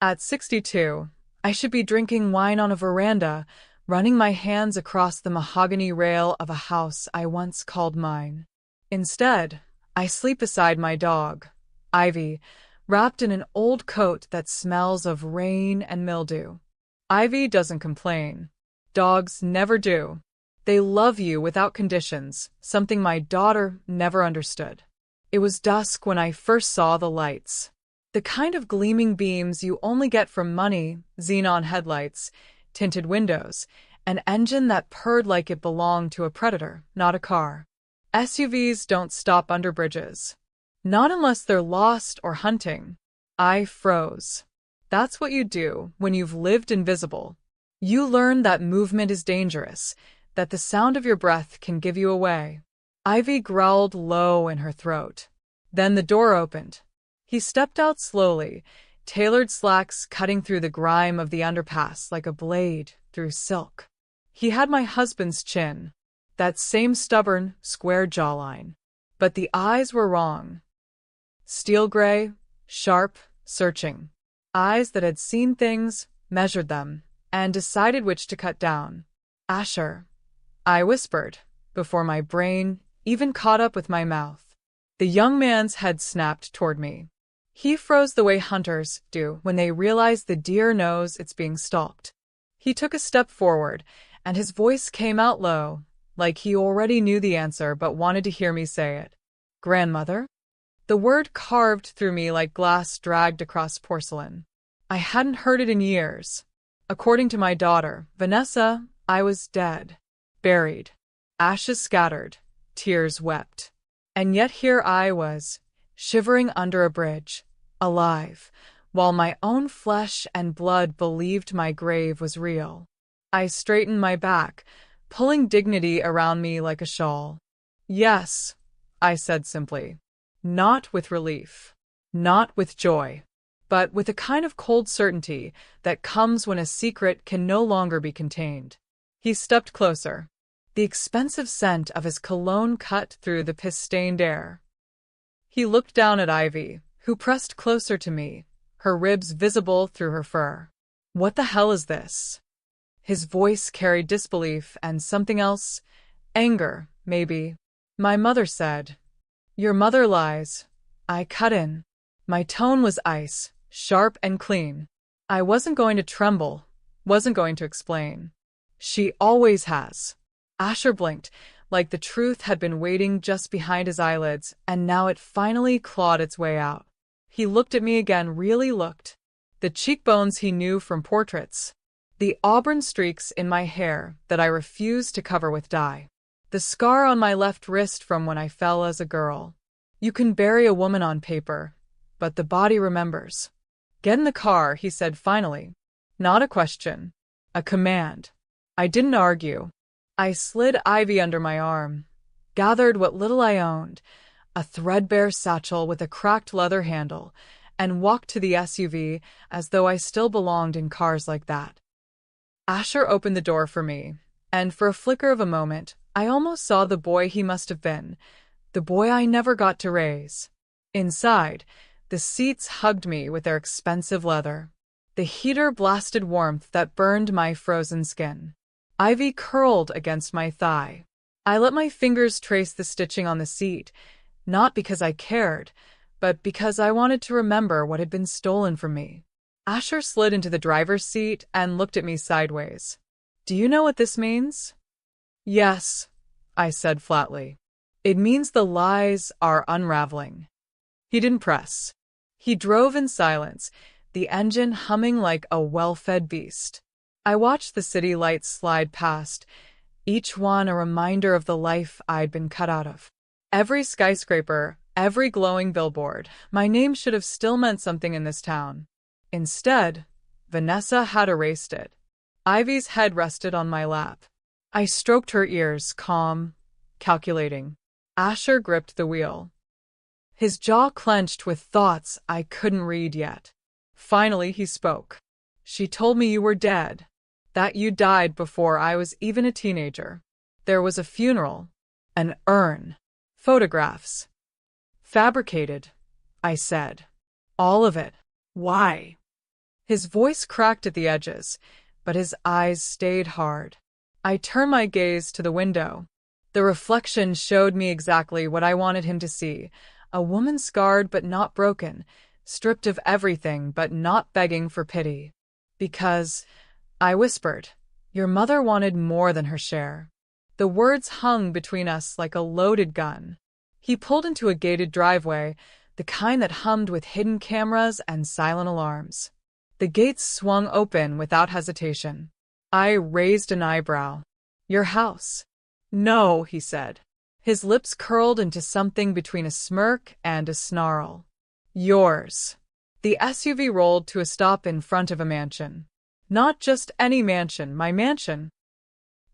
At 62, I should be drinking wine on a veranda, running my hands across the mahogany rail of a house I once called mine. Instead, I sleep beside my dog, Ivy, wrapped in an old coat that smells of rain and mildew. Ivy doesn't complain. Dogs never do. They love you without conditions, something my daughter never understood. It was dusk when I first saw the lights. The kind of gleaming beams you only get from money, xenon headlights, tinted windows, an engine that purred like it belonged to a predator, not a car. SUVs don't stop under bridges. Not unless they're lost or hunting. I froze. That's what you do when you've lived invisible. You learn that movement is dangerous, that the sound of your breath can give you away. Ivy growled low in her throat. Then the door opened. He stepped out slowly, tailored slacks cutting through the grime of the underpass like a blade through silk. He had my husband's chin, that same stubborn, square jawline. But the eyes were wrong. Steel gray, sharp, searching. Eyes that had seen things, measured them, and decided which to cut down. Asher, I whispered, before my brain even caught up with my mouth. The young man's head snapped toward me. He froze the way hunters do when they realize the deer knows it's being stalked. He took a step forward, and his voice came out low, like he already knew the answer but wanted to hear me say it. Grandmother? The word carved through me like glass dragged across porcelain. I hadn't heard it in years. According to my daughter, Vanessa, I was dead. Buried. Ashes scattered. Tears wept. And yet here I was, shivering under a bridge, alive, while my own flesh and blood believed my grave was real. I straightened my back, pulling dignity around me like a shawl. Yes, I said simply. Not with relief. Not with joy. But with a kind of cold certainty that comes when a secret can no longer be contained. He stepped closer. The expensive scent of his cologne cut through the piss-stained air. He looked down at Ivy, who pressed closer to me, her ribs visible through her fur. What the hell is this? His voice carried disbelief and something else. Anger, maybe. My mother said. Your mother lies. I cut in. My tone was ice, sharp and clean. I wasn't going to tremble, wasn't going to explain. She always has. Asher blinked, like the truth had been waiting just behind his eyelids, and now it finally clawed its way out. He looked at me again, really looked. The cheekbones he knew from portraits. The auburn streaks in my hair that I refused to cover with dye. The scar on my left wrist from when I fell as a girl. You can bury a woman on paper, but the body remembers. Get in the car, he said finally. Not a question. A command. I didn't argue. I slid Ivy under my arm, gathered what little I owned, a threadbare satchel with a cracked leather handle, and walked to the SUV as though I still belonged in cars like that. Asher opened the door for me, and for a flicker of a moment, I almost saw the boy he must have been, the boy I never got to raise. Inside, the seats hugged me with their expensive leather. The heater blasted warmth that burned my frozen skin. Ivy curled against my thigh. I let my fingers trace the stitching on the seat, not because I cared, but because I wanted to remember what had been stolen from me. Asher slid into the driver's seat and looked at me sideways. Do you know what this means? Yes, I said flatly. It means the lies are unraveling. He didn't press. He drove in silence, the engine humming like a well-fed beast. I watched the city lights slide past, each one a reminder of the life I'd been cut out of. Every skyscraper, every glowing billboard, my name should have still meant something in this town. Instead, Vanessa had erased it. Ivy's head rested on my lap. I stroked her ears, calm, calculating. Asher gripped the wheel. His jaw clenched with thoughts I couldn't read yet. Finally, he spoke. She told me you were dead. That you died before I was even a teenager. There was a funeral, an urn, photographs. Fabricated, I said. All of it. Why? His voice cracked at the edges, but his eyes stayed hard. I turned my gaze to the window. The reflection showed me exactly what I wanted him to see: a woman scarred but not broken, stripped of everything but not begging for pity. Because, I whispered, your mother wanted more than her share. The words hung between us like a loaded gun. He pulled into a gated driveway, the kind that hummed with hidden cameras and silent alarms. The gates swung open without hesitation. I raised an eyebrow. Your house? No, he said. His lips curled into something between a smirk and a snarl. Yours. The SUV rolled to a stop in front of a mansion. Not just any mansion, my mansion.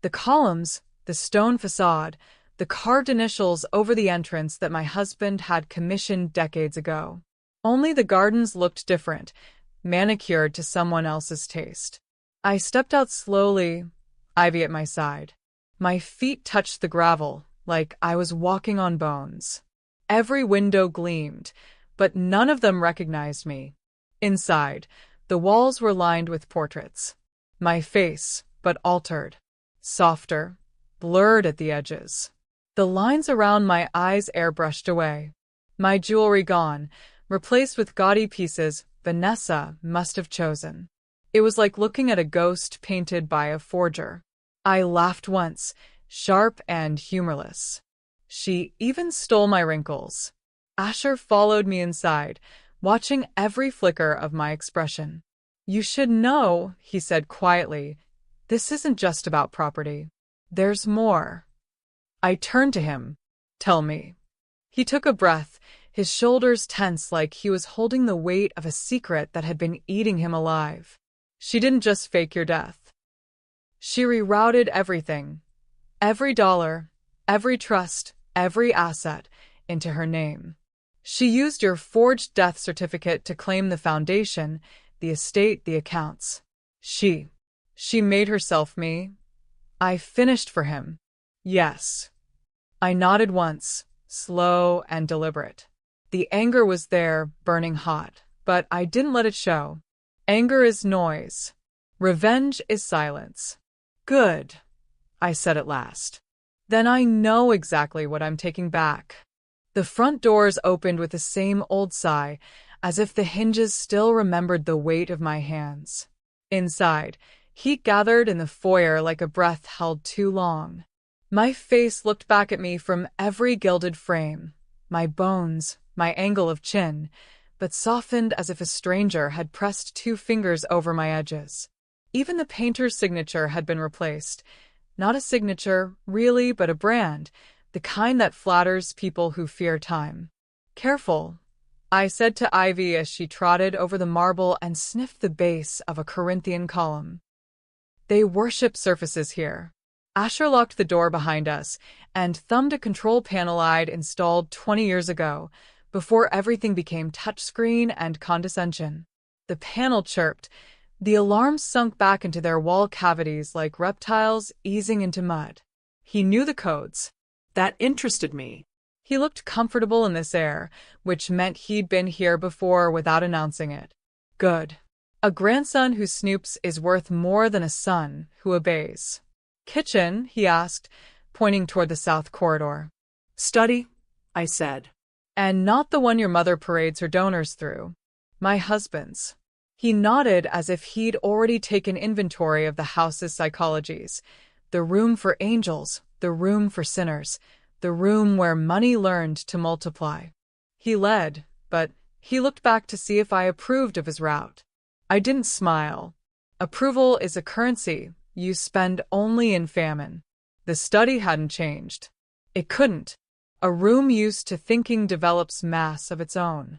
The columns, the stone facade, the carved initials over the entrance that my husband had commissioned decades ago. Only the gardens looked different, manicured to someone else's taste. I stepped out slowly, Ivy at my side. My feet touched the gravel, like I was walking on bones. Every window gleamed, but none of them recognized me. Inside, the walls were lined with portraits. My face, but altered. Softer, blurred at the edges. The lines around my eyes airbrushed away. My jewelry gone, replaced with gaudy pieces Vanessa must have chosen. It was like looking at a ghost painted by a forger. I laughed once, sharp and humorless. She even stole my wrinkles. Asher followed me inside, watching every flicker of my expression. You should know, he said quietly, this isn't just about property. There's more. I turned to him. Tell me. He took a breath, his shoulders tense like he was holding the weight of a secret that had been eating him alive. She didn't just fake your death. She rerouted everything. Every dollar, every trust, every asset into her name. She used your forged death certificate to claim the foundation, the estate, the accounts. She made herself me. I finished for him. Yes. I nodded once, slow and deliberate. The anger was there, burning hot, but I didn't let it show. Anger is noise. Revenge is silence. Good, I said at last. Then I know exactly what I'm taking back. The front doors opened with the same old sigh, as if the hinges still remembered the weight of my hands. Inside, heat gathered in the foyer like a breath held too long. My face looked back at me from every gilded frame, my bones, my angle of chin, but softened as if a stranger had pressed 2 fingers over my edges. Even the painter's signature had been replaced. Not a signature, really, but a brand, the kind that flatters people who fear time. Careful, I said to Ivy as she trotted over the marble and sniffed the base of a Corinthian column. They worship surfaces here. Asher locked the door behind us and thumbed a control panel I'd installed 20 years ago, before everything became touchscreen and condescension. The panel chirped. The alarms sunk back into their wall cavities like reptiles easing into mud. He knew the codes. That interested me. He looked comfortable in this air, which meant he'd been here before without announcing it. Good. A grandson who snoops is worth more than a son who obeys. Kitchen, he asked, pointing toward the south corridor. Study, I said. And not the one your mother parades her donors through. My husband's. He nodded as if he'd already taken inventory of the house's psychologies. The room for angels, the room for sinners, the room where money learned to multiply. He led, but he looked back to see if I approved of his route. I didn't smile. Approval is a currency you spend only in famine. The study hadn't changed. It couldn't. A room used to thinking develops mass of its own.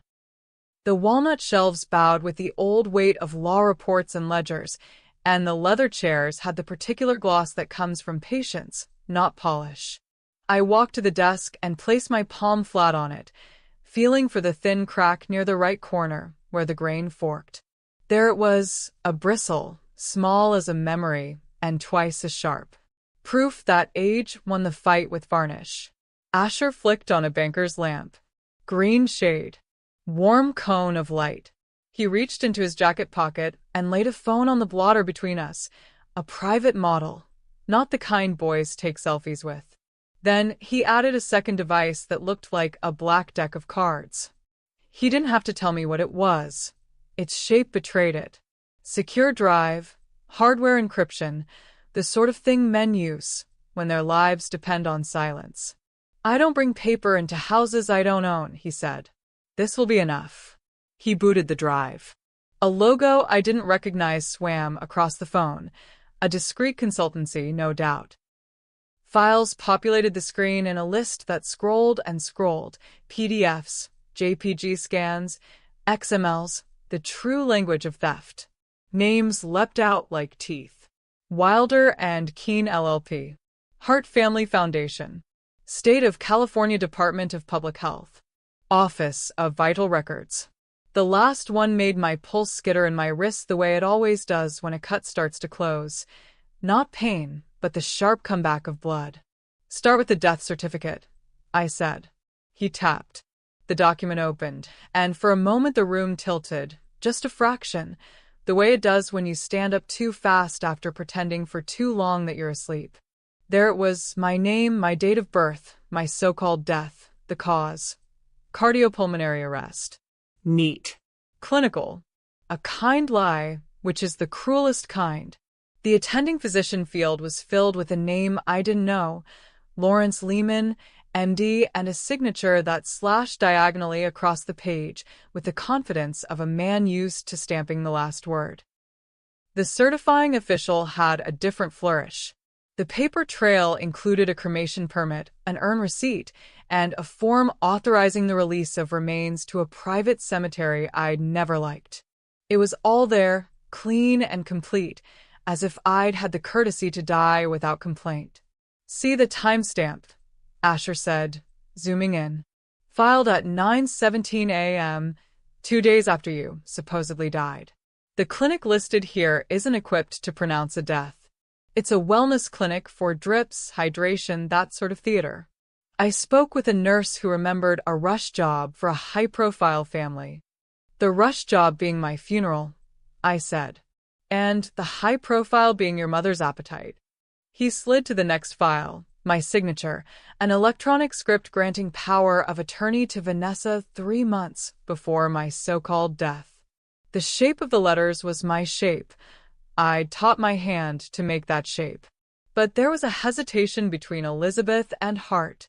The walnut shelves bowed with the old weight of law reports and ledgers, and the leather chairs had the particular gloss that comes from patience, not polish. I walked to the desk and placed my palm flat on it, feeling for the thin crack near the right corner, where the grain forked. There it was, a bristle, small as a memory, and twice as sharp. Proof that age won the fight with varnish. Asher flicked on a banker's lamp. Green shade. Warm cone of light. He reached into his jacket pocket and laid a phone on the blotter between us, a private model, not the kind boys take selfies with. Then he added a second device that looked like a black deck of cards. He didn't have to tell me what it was. Its shape betrayed it. Secure drive, hardware encryption, the sort of thing men use when their lives depend on silence. "I don't bring paper into houses I don't own," he said. "This will be enough." He booted the drive. A logo I didn't recognize swam across the phone, a discreet consultancy, no doubt. Files populated the screen in a list that scrolled and scrolled, PDFs, JPG scans, XMLs, the true language of theft. Names leapt out like teeth. Wilder and Keene LLP. Hart Family Foundation. State of California Department of Public Health. Office of Vital Records. The last one made my pulse skitter in my wrist the way it always does when a cut starts to close. Not pain, but the sharp comeback of blood. "Start with the death certificate," I said. He tapped. The document opened, and for a moment the room tilted, just a fraction, the way it does when you stand up too fast after pretending for too long that you're asleep. There it was, my name, my date of birth, my so-called death, the cause. Cardiopulmonary arrest. Neat. Clinical. A kind lie, which is the cruelest kind. The attending physician field was filled with a name I didn't know, Lawrence Lehman, MD, and a signature that slashed diagonally across the page with the confidence of a man used to stamping the last word. The certifying official had a different flourish. The paper trail included a cremation permit, an urn receipt, and a form authorizing the release of remains to a private cemetery I'd never liked. It was all there, clean and complete, as if I'd had the courtesy to die without complaint. "See the timestamp," Asher said, zooming in. "Filed at 9:17 a.m., 2 days after you supposedly died. The clinic listed here isn't equipped to pronounce a death. It's a wellness clinic for drips, hydration, that sort of theater." I spoke with a nurse who remembered a rush job for a high-profile family. "The rush job being my funeral," I said. "And the high-profile being your mother's appetite." He slid to the next file, my signature, an electronic script granting power of attorney to Vanessa 3 months before my so-called death. The shape of the letters was my shape. I'd taught my hand to make that shape. But there was a hesitation between Elizabeth and Hart.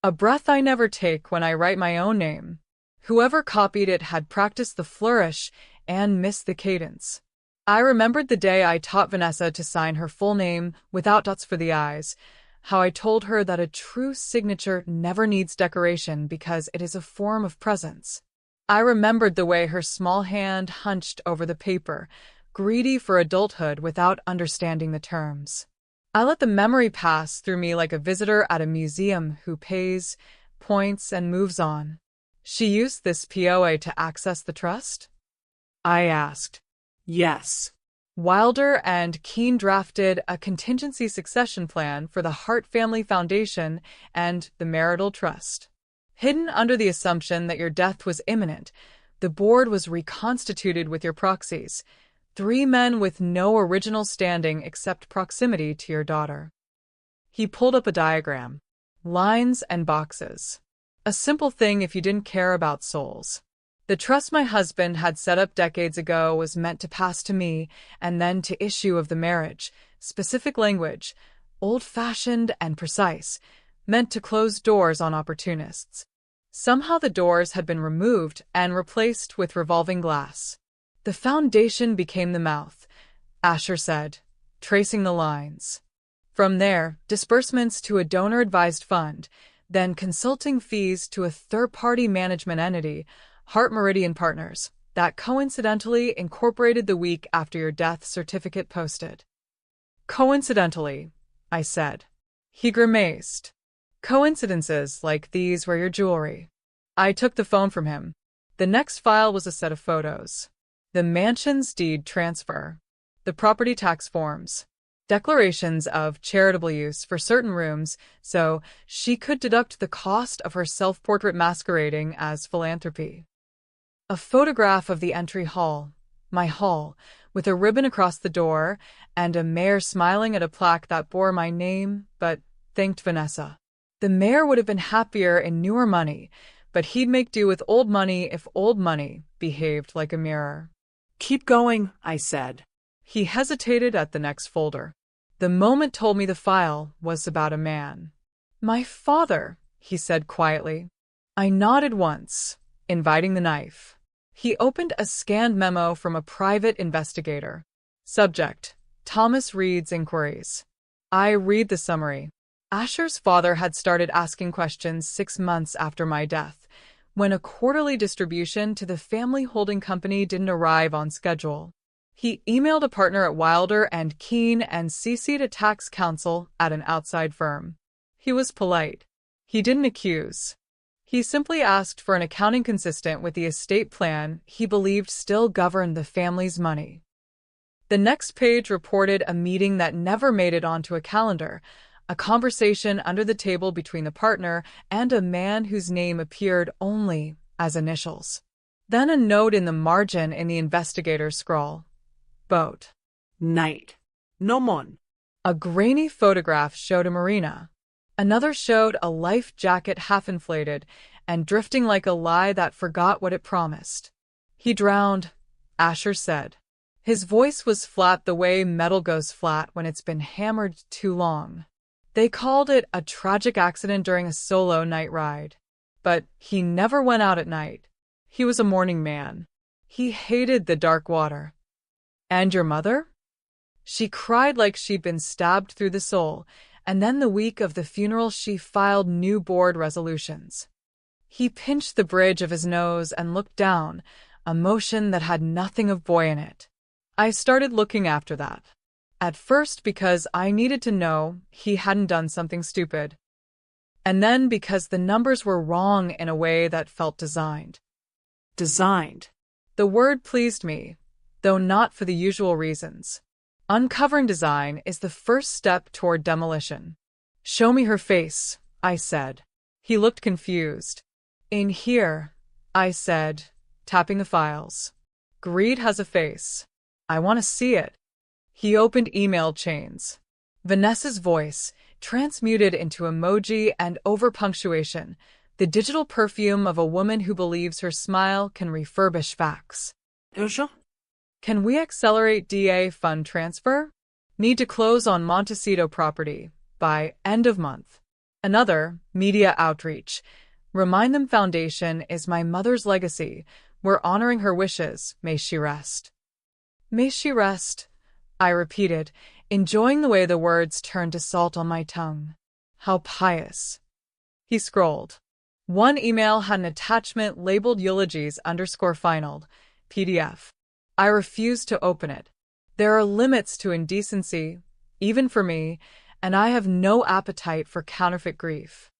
A breath I never take when I write my own name. Whoever copied it had practiced the flourish and missed the cadence. I remembered the day I taught Vanessa to sign her full name without dots for the I's, how I told her that a true signature never needs decoration because it is a form of presence. I remembered the way her small hand hunched over the paper, greedy for adulthood without understanding the terms. I let the memory pass through me like a visitor at a museum who pays, points, and moves on. "She used this POA to access the trust?" I asked. "Yes." Wilder and Keene drafted a contingency succession plan for the Hart Family Foundation and the marital trust. Hidden under the assumption that your death was imminent, the board was reconstituted with your proxies. 3 men with no original standing except proximity to your daughter. He pulled up a diagram. Lines and boxes. A simple thing if you didn't care about souls. The trust my husband had set up decades ago was meant to pass to me and then to issue of the marriage. Specific language, old-fashioned and precise, meant to close doors on opportunists. Somehow the doors had been removed and replaced with revolving glass. "The foundation became the mouth," Asher said, tracing the lines. From there, disbursements to a donor-advised fund, then consulting fees to a third-party management entity, Hart Meridian Partners, that coincidentally incorporated the week after your death certificate posted. "Coincidentally," I said. He grimaced. "Coincidences like these were your jewelry." I took the phone from him. The next file was a set of photos. The mansion's deed transfer, the property tax forms, declarations of charitable use for certain rooms so she could deduct the cost of her self-portrait masquerading as philanthropy. A photograph of the entry hall, my hall, with a ribbon across the door, and a mayor smiling at a plaque that bore my name, but thanked Vanessa. The mayor would have been happier in newer money, but he'd make do with old money if old money behaved like a mirror. Keep going, I said. He hesitated at the next folder. The moment told me the file was about a man. My father, he said quietly. I nodded once, inviting the knife. He opened a scanned memo from a private investigator. Subject: Thomas Reed's inquiries. I read the summary. Asher's father had started asking questions 6 months after my death, when a quarterly distribution to the family holding company didn't arrive on schedule. He emailed a partner at Wilder and Keene and CC'd a tax counsel at an outside firm. He was polite. He didn't accuse. He simply asked for an accounting consistent with the estate plan he believed still governed the family's money. The next page reported a meeting that never made it onto a calendar, a conversation under the table between the partner and a man whose name appeared only as initials. Then a note in the margin in the investigator's scrawl. Boat. Night. No mon. A grainy photograph showed a marina. Another showed a life jacket half-inflated and drifting like a lie that forgot what it promised. He drowned, Asher said. His voice was flat the way metal goes flat when it's been hammered too long. They called it a tragic accident during a solo night ride. But he never went out at night. He was a morning man. He hated the dark water. And your mother? She cried like she'd been stabbed through the soul, and then the week of the funeral she filed new board resolutions. He pinched the bridge of his nose and looked down, a motion that had nothing of boy in it. I started looking after that. At first because I needed to know he hadn't done something stupid. And then because the numbers were wrong in a way that felt designed. Designed. The word pleased me, though not for the usual reasons. Uncovering design is the first step toward demolition. Show me her face, I said. He looked confused. In here, I said, tapping the files. Greed has a face. I want to see it. He opened email chains. Vanessa's voice, transmuted into emoji and over-punctuation, the digital perfume of a woman who believes her smile can refurbish facts. Can we accelerate DA fund transfer? Need to close on Montecito property by end of month. Another, media outreach. Remind them foundation is my mother's legacy. We're honoring her wishes. May she rest. May she rest, I repeated, enjoying the way the words turned to salt on my tongue. How pious. He scrolled. One email had an attachment labeled eulogies_finaled, PDF. I refused to open it. There are limits to indecency, even for me, and I have no appetite for counterfeit grief.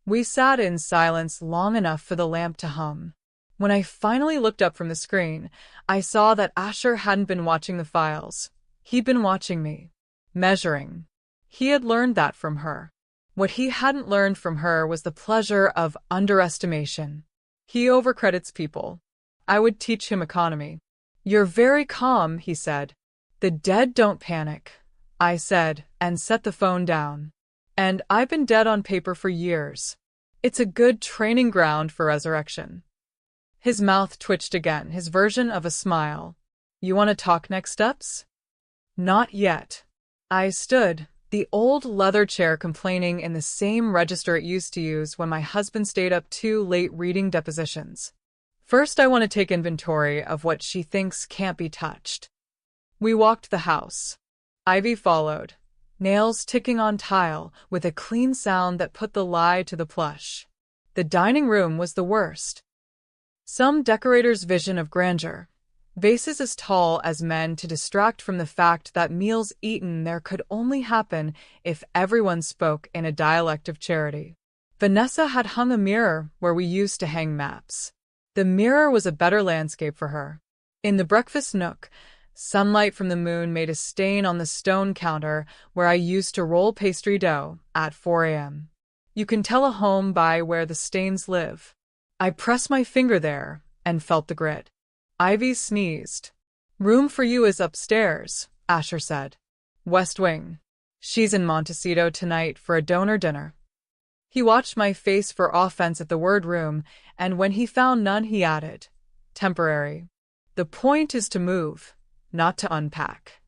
We sat in silence long enough for the lamp to hum. When I finally looked up from the screen, I saw that Asher hadn't been watching the files. He'd been watching me. Measuring. He had learned that from her. What he hadn't learned from her was the pleasure of underestimation. He overcredits people. I would teach him economy. You're very calm, he said. The dead don't panic, I said, and set the phone down. And I've been dead on paper for years. It's a good training ground for resurrection. His mouth twitched again, his version of a smile. You want to talk next steps? Not yet. I stood, the old leather chair complaining in the same register it used to use when my husband stayed up too late reading depositions. First, I want to take inventory of what she thinks can't be touched. We walked the house. Ivy followed, nails ticking on tile with a clean sound that put the lie to the plush. The dining room was the worst. Some decorator's vision of grandeur. Vases as tall as men to distract from the fact that meals eaten there could only happen if everyone spoke in a dialect of charity. Vanessa had hung a mirror where we used to hang maps. The mirror was a better landscape for her. In the breakfast nook, sunlight from the moon made a stain on the stone counter where I used to roll pastry dough at 4 a.m. You can tell a home by where the stains live. I pressed my finger there, and felt the grit. Ivy sneezed. Room for you is upstairs, Asher said. West Wing. She's in Montecito tonight for a donor dinner. He watched my face for offense at the word room, and when he found none, he added, temporary. The point is to move, not to unpack.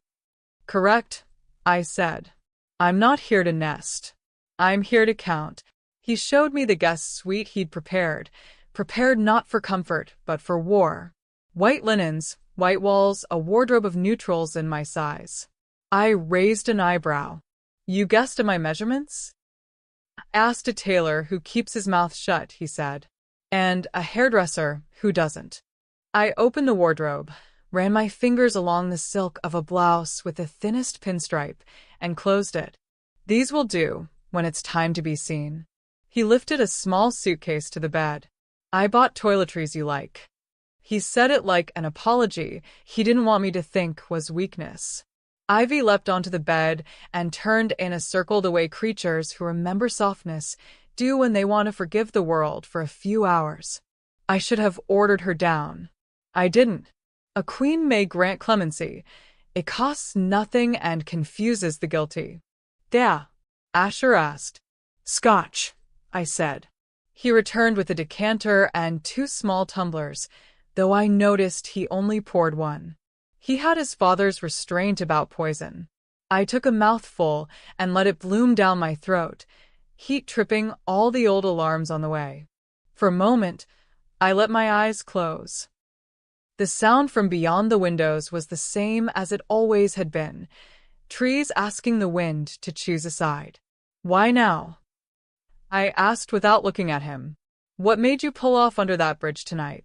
Correct, I said. I'm not here to nest. I'm here to count. He showed me the guest suite he'd prepared not for comfort, but for war. White linens, white walls, a wardrobe of neutrals in my size. I raised an eyebrow. You guessed at my measurements? Asked a tailor who keeps his mouth shut, he said. And a hairdresser who doesn't. I opened the wardrobe, ran my fingers along the silk of a blouse with the thinnest pinstripe, and closed it. These will do, when it's time to be seen. He lifted a small suitcase to the bed. I bought toiletries you like. He said it like an apology he didn't want me to think was weakness. Ivy leapt onto the bed and turned in a circle the way creatures who remember softness do when they want to forgive the world for a few hours. I should have ordered her down. I didn't. A queen may grant clemency. It costs nothing and confuses the guilty. Yeah, Asher asked. Scotch, I said. He returned with a decanter and 2 small tumblers, though I noticed he only poured one. He had his father's restraint about poison. I took a mouthful and let it bloom down my throat, heat tripping all the old alarms on the way. For a moment, I let my eyes close. The sound from beyond the windows was the same as it always had been, trees asking the wind to choose a side. Why now? I asked without looking at him. What made you pull off under that bridge tonight?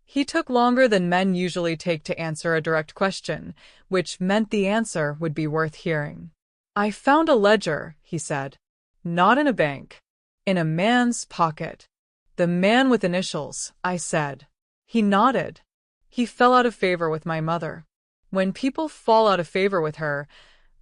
He took longer than men usually take to answer a direct question, which meant the answer would be worth hearing. I found a ledger, he said. Not in a bank. In a man's pocket. The man with initials, I said. He nodded. He fell out of favor with my mother. When people fall out of favor with her,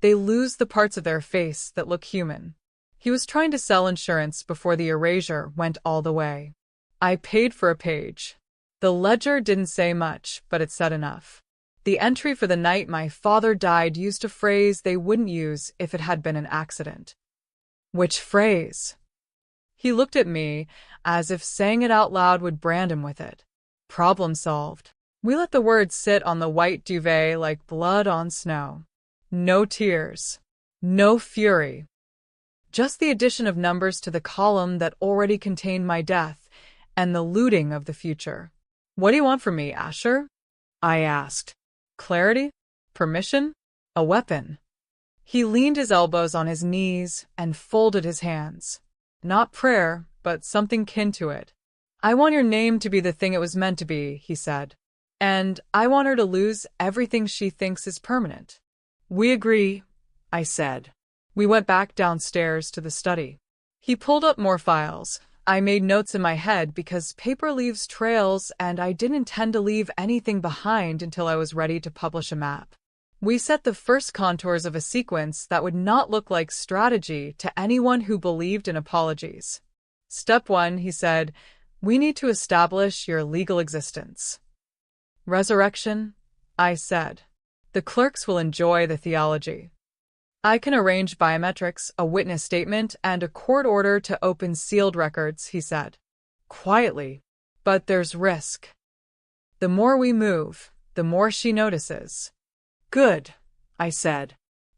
they lose the parts of their face that look human. He was trying to sell insurance before the erasure went all the way. I paid for a page. The ledger didn't say much, but it said enough. The entry for the night my father died used a phrase they wouldn't use if it had been an accident. Which phrase? He looked at me, as if saying it out loud would brand him with it. Problem solved. We let the words sit on the white duvet like blood on snow. No tears. No fury. Just the addition of numbers to the column that already contained my death, and the looting of the future. What do you want from me, Asher? I asked. Clarity? Permission? A weapon? He leaned his elbows on his knees and folded his hands. Not prayer, but something kin to it. I want your name to be the thing it was meant to be, he said. And I want her to lose everything she thinks is permanent. We agree, I said. We went back downstairs to the study. He pulled up more files. I made notes in my head because paper leaves trails and I didn't intend to leave anything behind until I was ready to publish a map. We set the first contours of a sequence that would not look like strategy to anyone who believed in apologies. Step 1, he said, we need to establish your legal existence. Resurrection, I said. The clerks will enjoy the theology. I can arrange biometrics, a witness statement, and a court order to open sealed records, he said. Quietly. But there's risk. The more we move, the more she notices. Good, I said.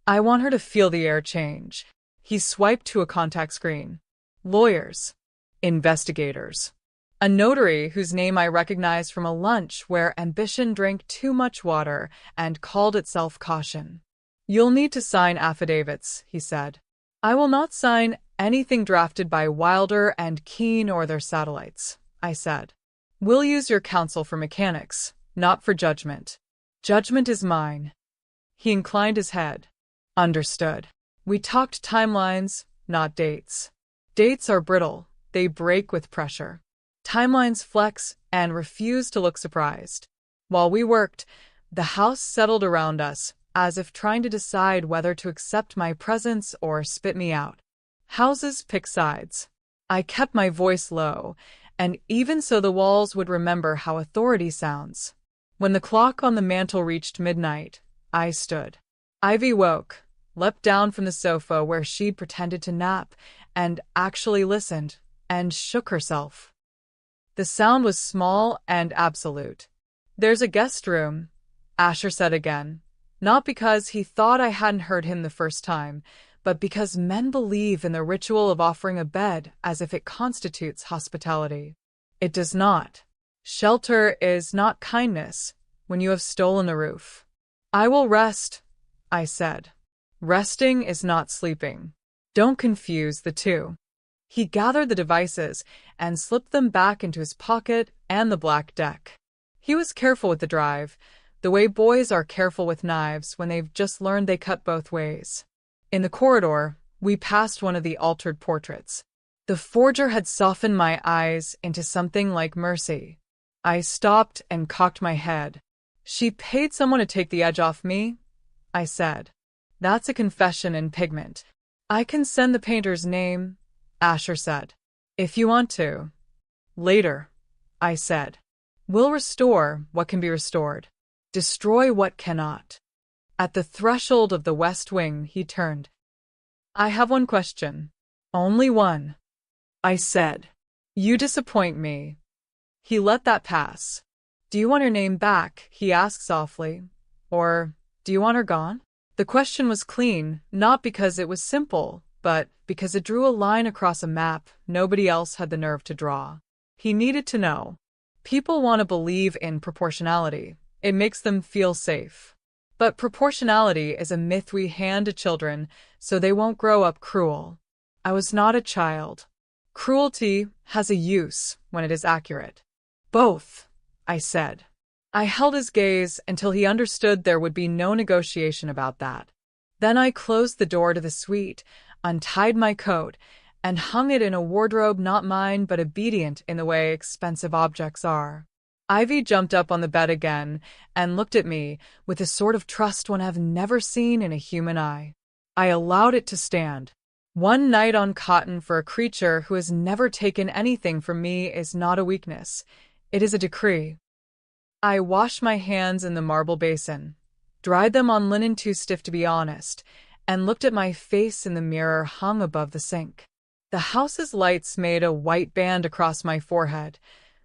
I want her to feel the air change. He swiped to a contact screen. Lawyers. Investigators. A notary whose name I recognized from a lunch where ambition drank too much water and called itself caution. You'll need to sign affidavits, he said. I will not sign anything drafted by Wilder and Keene or their satellites, I said. We'll use your counsel for mechanics, not for judgment. Judgment is mine. He inclined his head. Understood. We talked timelines, not dates. Dates are brittle. They break with pressure. Timelines flex and refuse to look surprised. While we worked, the house settled around us, as if trying to decide whether to accept my presence or spit me out. Houses pick sides. I kept my voice low, and even so the walls would remember how authority sounds. When the clock on the mantel reached midnight, I stood. Ivy woke, leapt down from the sofa where she'd pretended to nap, and actually listened, and shook herself. The sound was small and absolute. "There's a guest room," Asher said again, not because he thought I hadn't heard him the first time, but because men believe in the ritual of offering a bed as if it constitutes hospitality. It does not. Shelter is not kindness when you have stolen a roof. "I will rest," I said. "Resting is not sleeping. Don't confuse the two." He gathered the devices and slipped them back into his pocket and the black deck. He was careful with the drive, the way boys are careful with knives when they've just learned they cut both ways. In the corridor, we passed one of the altered portraits. The forger had softened my eyes into something like mercy. I stopped and cocked my head. "She paid someone to take the edge off me," I said. "That's a confession in pigment." "I can send the painter's name," Asher said. "If you want to." "Later," I said. "We'll restore what can be restored. Destroy what cannot." At the threshold of the West Wing, he turned. "I have one question." "Only one," I said. "You disappoint me." He let that pass. "Do you want her name back?" he asked softly. "Or do you want her gone?" The question was clean, not because it was simple, but because it drew a line across a map nobody else had the nerve to draw. He needed to know. People want to believe in proportionality. It makes them feel safe. But proportionality is a myth we hand to children so they won't grow up cruel. I was not a child. Cruelty has a use when it is accurate. "Both," I said. I held his gaze until he understood there would be no negotiation about that. Then I closed the door to the suite, untied my coat, and hung it in a wardrobe not mine but obedient in the way expensive objects are. Ivy jumped up on the bed again and looked at me with a sort of trust one I've never seen in a human eye. I allowed it to stand. One night on cotton for a creature who has never taken anything from me is not a weakness. It is a decree. I washed my hands in the marble basin, dried them on linen too stiff to be honest, and looked at my face in the mirror hung above the sink. The house's lights made a white band across my forehead.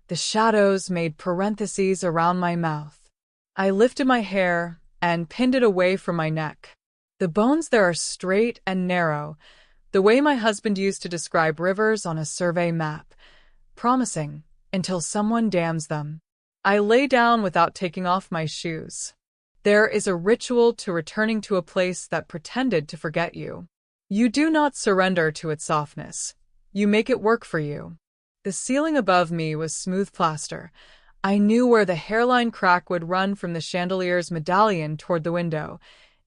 The shadows made parentheses around my mouth. I lifted my hair and pinned it away from my neck. The bones there are straight and narrow, the way my husband used to describe rivers on a survey map, promising until someone dams them. I lay down without taking off my shoes. There is a ritual to returning to a place that pretended to forget you. You do not surrender to its softness. You make it work for you. The ceiling above me was smooth plaster. I knew where the hairline crack would run from the chandelier's medallion toward the window.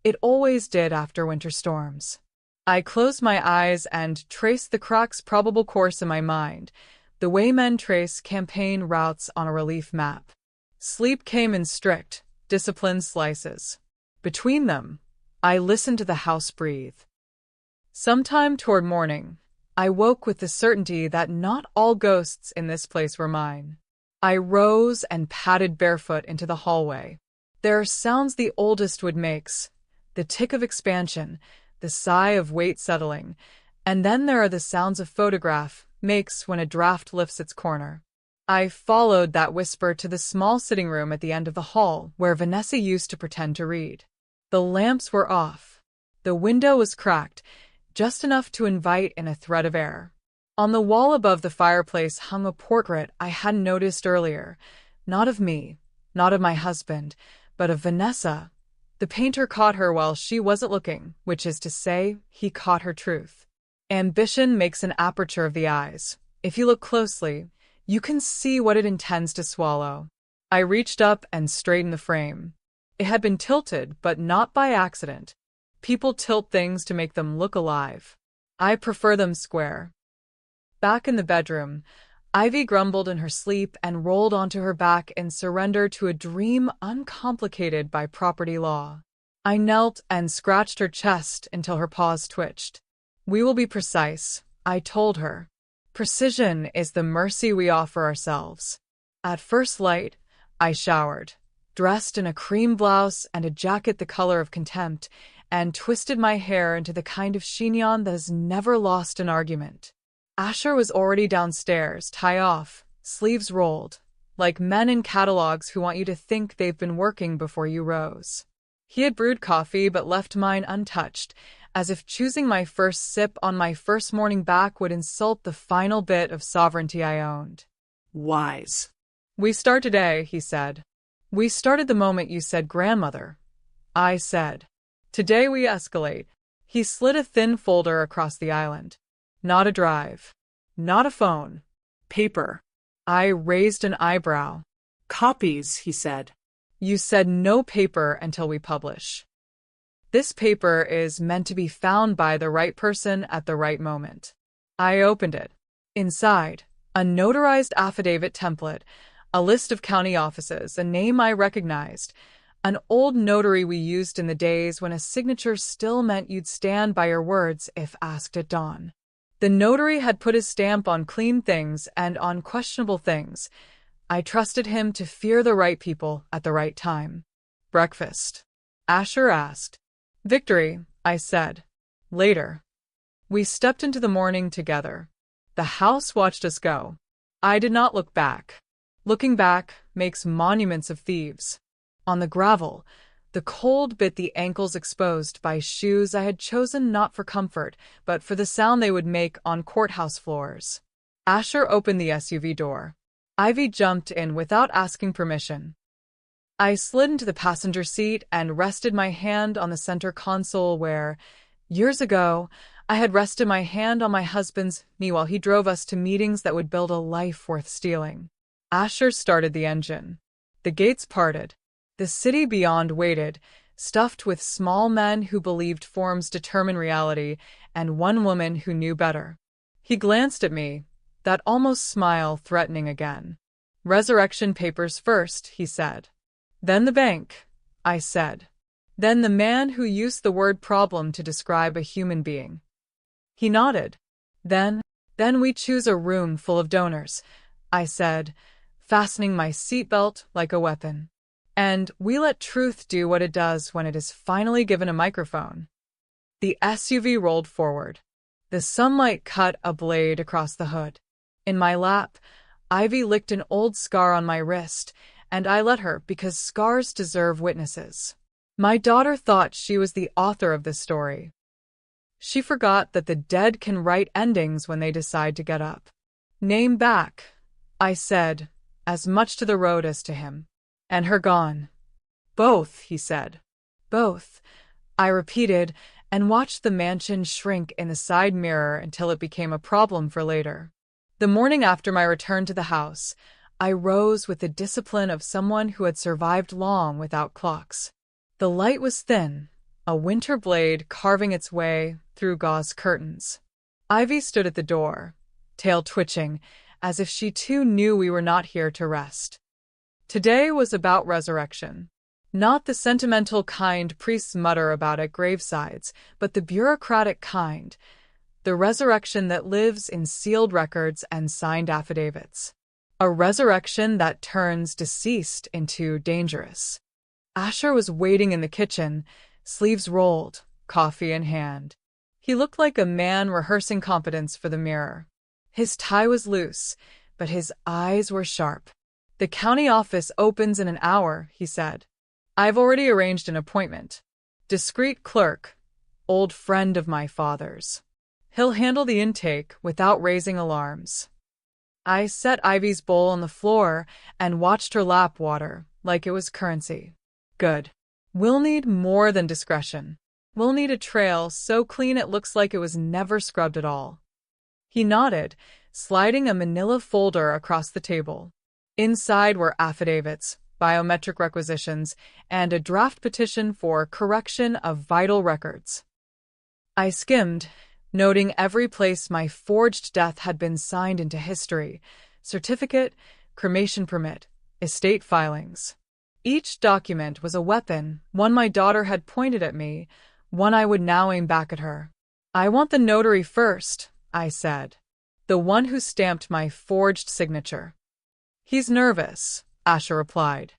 It always did after winter storms. I closed my eyes and traced the crack's probable course in my mind, the way men trace campaign routes on a relief map. Sleep came in strict, disciplined slices. Between them, I listened to the house breathe. Sometime toward morning, I woke with the certainty that not all ghosts in this place were mine. I rose and padded barefoot into the hallway. There are sounds the oldest wood makes, the tick of expansion, the sigh of weight settling, and then there are the sounds a photograph makes when a draft lifts its corner. I followed that whisper to the small sitting room at the end of the hall where Vanessa used to pretend to read. The lamps were off. The window was cracked, just enough to invite in a thread of air. On the wall above the fireplace hung a portrait I hadn't noticed earlier, not of me, not of my husband, but of Vanessa. The painter caught her while she wasn't looking, which is to say, he caught her truth. Ambition makes an aperture of the eyes. If you look closely, you can see what it intends to swallow. I reached up and straightened the frame. It had been tilted, but not by accident. People tilt things to make them look alive. I prefer them square. Back in the bedroom, Ivy grumbled in her sleep and rolled onto her back in surrender to a dream uncomplicated by property law. I knelt and scratched her chest until her paws twitched. "We will be precise," I told her. Precision is the mercy we offer ourselves. At first light, I showered, dressed in a cream blouse and a jacket the color of contempt, and twisted my hair into the kind of chignon that has never lost an argument. Asher was already downstairs, tie off, sleeves rolled, like men in catalogs who want you to think they've been working before you rose. He had brewed coffee but left mine untouched, as if choosing my first sip on my first morning back would insult the final bit of sovereignty I owned. Wise. We start today, he said. We started the moment you said grandmother. I said. Today we escalate. He slid a thin folder across the island. Not a drive. Not a phone. Paper. I raised an eyebrow. Copies, he said. You said no paper until we publish. This paper is meant to be found by the right person at the right moment. I opened it. Inside, a notarized affidavit template, a list of county offices, a name I recognized, an old notary we used in the days when a signature still meant you'd stand by your words if asked at dawn. The notary had put his stamp on clean things and on questionable things. I trusted him to fear the right people at the right time. Breakfast? Asher asked. Victory, I said. Later. We stepped into the morning together. The house watched us go. I did not look back. Looking back makes monuments of thieves. On the gravel, the cold bit the ankles exposed by shoes I had chosen not for comfort, but for the sound they would make on courthouse floors. Asher opened the SUV door. Ivy jumped in without asking permission. I slid into the passenger seat and rested my hand on the center console where, years ago, I had rested my hand on my husband's knee while he drove us to meetings that would build a life worth stealing. Asher started the engine. The gates parted. The city beyond waited, stuffed with small men who believed forms determine reality, and one woman who knew better. He glanced at me, that almost smile threatening again. Resurrection papers first, he said. Then the bank, I said. Then the man who used the word problem to describe a human being. He nodded. Then we choose a room full of donors, I said, fastening my seatbelt like a weapon. And we let truth do what it does when it is finally given a microphone. The SUV rolled forward. The sunlight cut a blade across the hood. In my lap, Ivy licked an old scar on my wrist, and I let her because scars deserve witnesses. My daughter thought she was the author of this story. She forgot that the dead can write endings when they decide to get up. Name back, I said, as much to the road as to him. And her gone. Both, he said. Both, I repeated, and watched the mansion shrink in the side mirror until it became a problem for later. The morning after my return to the house, I rose with the discipline of someone who had survived long without clocks. The light was thin, a winter blade carving its way through gauze curtains. Ivy stood at the door, tail twitching, as if she too knew we were not here to rest. Today was about resurrection. Not the sentimental kind priests mutter about at gravesides, but the bureaucratic kind, the resurrection that lives in sealed records and signed affidavits. A resurrection that turns deceased into dangerous. Asher was waiting in the kitchen, sleeves rolled, coffee in hand. He looked like a man rehearsing competence for the mirror. His tie was loose, but his eyes were sharp. The county office opens in an hour, he said. I've already arranged an appointment. Discreet clerk, old friend of my father's. He'll handle the intake without raising alarms. I set Ivy's bowl on the floor and watched her lap water like it was currency. Good. We'll need more than discretion. We'll need a trail so clean it looks like it was never scrubbed at all. He nodded, sliding a manila folder across the table. Inside were affidavits, biometric requisitions, and a draft petition for correction of vital records. I skimmed, noting every place my forged death had been signed into history: certificate, cremation permit, estate filings. Each document was a weapon, one my daughter had pointed at me, one I would now aim back at her. I want the notary first, I said. The one who stamped my forged signature. He's nervous, Asher replied.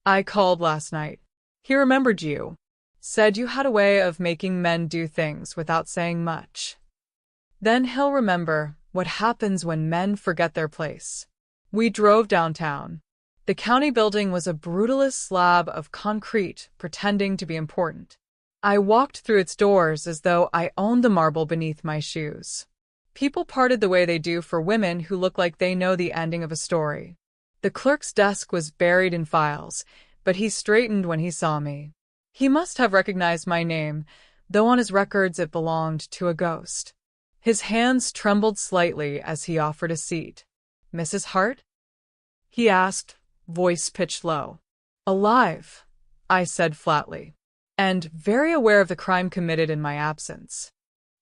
I called last night. He remembered you. Said you had a way of making men do things without saying much. Then he'll remember what happens when men forget their place. We drove downtown. The county building was a brutalist slab of concrete pretending to be important. I walked through its doors as though I owned the marble beneath my shoes. People parted the way they do for women who look like they know the ending of a story. The clerk's desk was buried in files, but he straightened when he saw me. He must have recognized my name, though on his records it belonged to a ghost. His hands trembled slightly as he offered a seat. Mrs. Hart? He asked, voice pitched low. Alive, I said flatly, and very aware of the crime committed in my absence.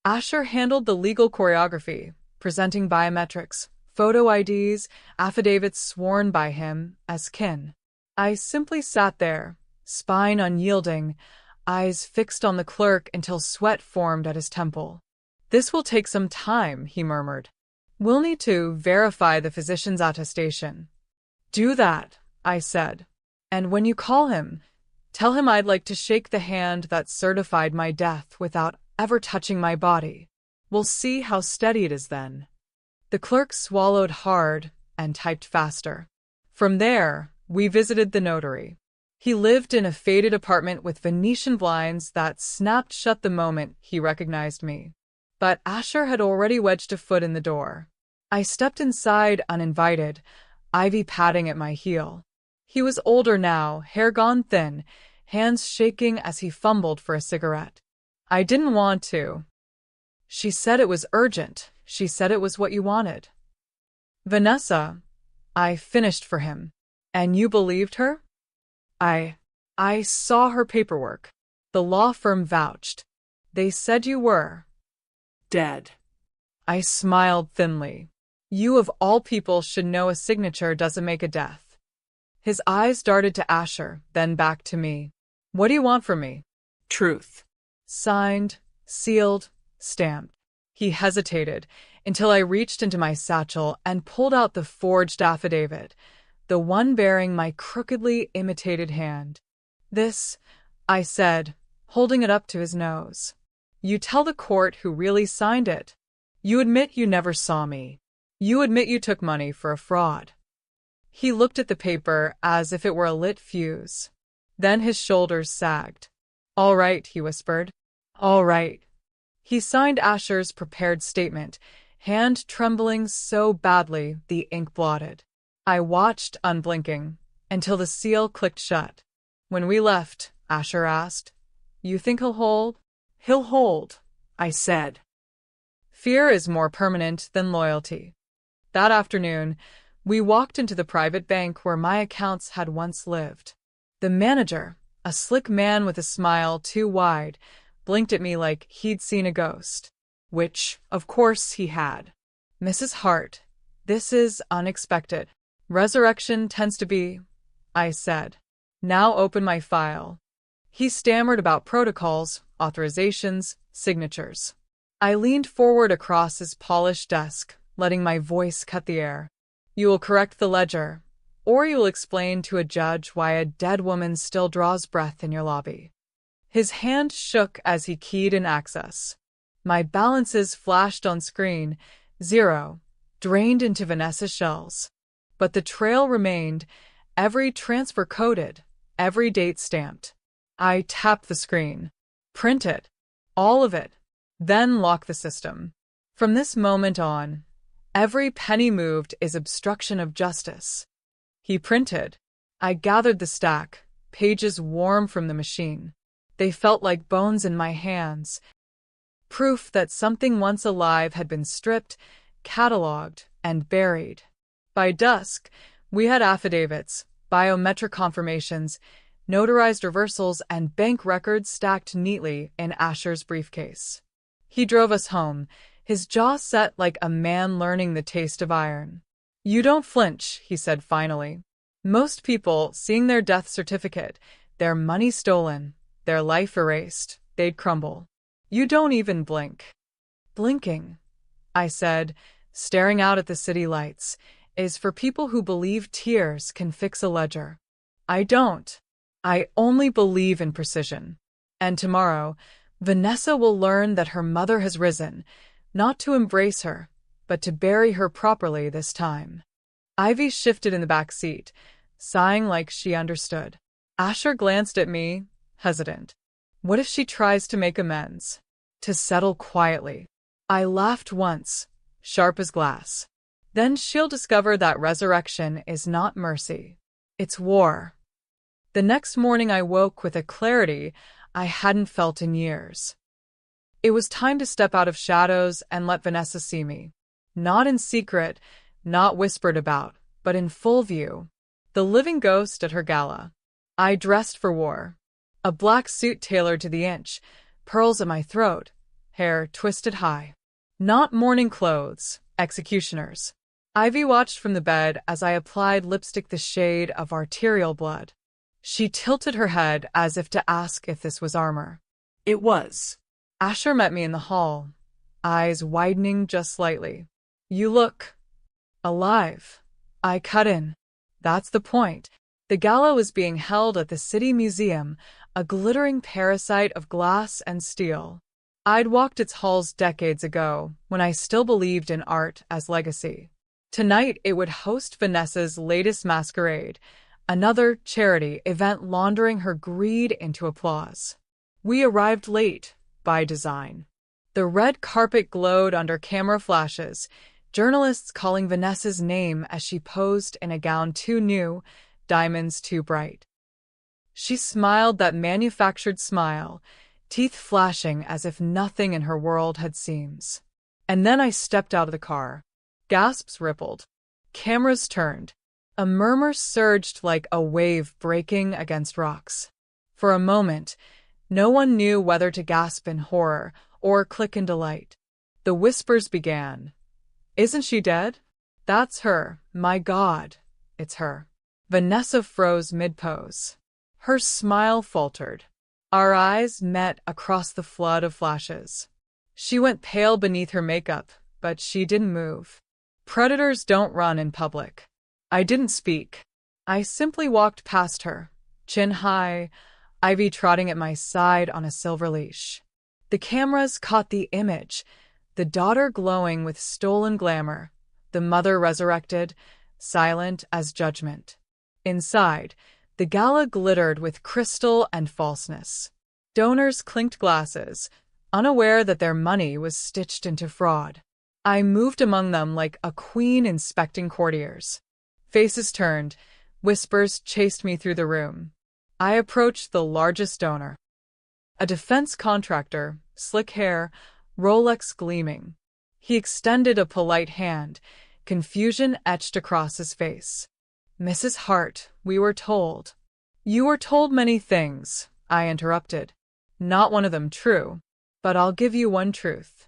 Asher handled the legal choreography, presenting biometrics, photo IDs, affidavits sworn by him as kin. I simply sat there, spine unyielding, eyes fixed on the clerk until sweat formed at his temple. This will take some time, he murmured. We'll need to verify the physician's attestation. Do that, I said. And when you call him, tell him I'd like to shake the hand that certified my death without ever touching my body. We'll see how steady it is then. The clerk swallowed hard and typed faster. From there, we visited the notary. He lived in a faded apartment with Venetian blinds that snapped shut the moment he recognized me. But Asher had already wedged a foot in the door. I stepped inside uninvited, ivy padding at my heel. He was older now, hair gone thin, hands shaking as he fumbled for a cigarette. I didn't want to. She said it was urgent. She said it was what you wanted. Vanessa, I finished for him. And you believed her? I saw her paperwork. The law firm vouched. They said you were Dead. I smiled thinly. You of all people should know a signature doesn't make a death. His eyes darted to Asher, then back to me. What do you want from me? Truth. Signed, sealed, stamped. He hesitated until I reached into my satchel and pulled out the forged affidavit, the one bearing my crookedly imitated hand. This, I said, holding it up to his nose. You tell the court who really signed it. You admit you never saw me. You admit you took money for a fraud. He looked at the paper as if it were a lit fuse. Then his shoulders sagged. All right, he whispered. All right. He signed Asher's prepared statement, hand trembling so badly the ink blotted. I watched, unblinking, until the seal clicked shut. When we left, Asher asked, You think he'll hold? He'll hold, I said. Fear is more permanent than loyalty. That afternoon, we walked into the private bank where my accounts had once lived. The manager, a slick man with a smile too wide, blinked at me like he'd seen a ghost. Which, of course, he had. Mrs. Hart, this is unexpected. Resurrection tends to be, I said. Now open my file. He stammered about protocols, authorizations, signatures. I leaned forward across his polished desk, letting my voice cut the air. You will correct the ledger, or you will explain to a judge why a dead woman still draws breath in your lobby. His hand shook as he keyed in access. My balances flashed on screen, 0, drained into Vanessa shells. But the trail remained, every transfer coded, every date stamped. I tapped the screen. Print it. All of it. Then lock the system. From this moment on, every penny moved is obstruction of justice. He printed. I gathered the stack, pages warm from the machine. They felt like bones in my hands. Proof that something once alive had been stripped, catalogued, and buried. By dusk, we had affidavits, biometric confirmations, notarized reversals, and bank records stacked neatly in Asher's briefcase. He drove us home, his jaw set like a man learning the taste of iron. You don't flinch, he said finally. Most people, seeing their death certificate, their money stolen, their life erased, they'd crumble. You don't even blink. Blinking, I said, staring out at the city lights, is for people who believe tears can fix a ledger. I don't. I only believe in precision. And tomorrow, Vanessa will learn that her mother has risen, not to embrace her, but to bury her properly this time. Ivy shifted in the back seat, sighing like she understood. Asher glanced at me, hesitant. What if she tries to make amends? To settle quietly? I laughed once, sharp as glass. Then she'll discover that resurrection is not mercy. It's war. The next morning I woke with a clarity I hadn't felt in years. It was time to step out of shadows and let Vanessa see me. Not in secret, not whispered about, but in full view. The living ghost at her gala. I dressed for war. A black suit tailored to the inch, pearls at my throat, hair twisted high. Not mourning clothes, executioners. Ivy watched from the bed as I applied lipstick the shade of arterial blood. She tilted her head as if to ask if this was armor. It was. Asher met me in the hall, eyes widening just slightly. You look alive. I cut in. That's the point. The gala was being held at the City Museum, a glittering parasite of glass and steel. I'd walked its halls decades ago, when I still believed in art as legacy. Tonight it would host Vanessa's latest masquerade, another charity event laundering her greed into applause. We arrived late, by design. The red carpet glowed under camera flashes, journalists calling Vanessa's name as she posed in a gown too new, diamonds too bright. She smiled that manufactured smile, teeth flashing as if nothing in her world had seams. And then I stepped out of the car. Gasps rippled. Cameras turned. A murmur surged like a wave breaking against rocks. For a moment, no one knew whether to gasp in horror or click in delight. The whispers began. Isn't she dead? That's her. My God, it's her. Vanessa froze mid-pose. Her smile faltered. Our eyes met across the flood of flashes. She went pale beneath her makeup, but she didn't move. Predators don't run in public. I didn't speak. I simply walked past her, chin high, Ivy trotting at my side on a silver leash. The cameras caught the image, the daughter glowing with stolen glamour, the mother resurrected, silent as judgment. Inside, the gala glittered with crystal and falseness. Donors clinked glasses, unaware that their money was stitched into fraud. I moved among them like a queen inspecting courtiers. Faces turned, whispers chased me through the room. I approached the largest donor. A defense contractor, slick hair, Rolex gleaming. He extended a polite hand, confusion etched across his face. Mrs. Hart, we were told. You were told many things, I interrupted. Not one of them true, but I'll give you one truth.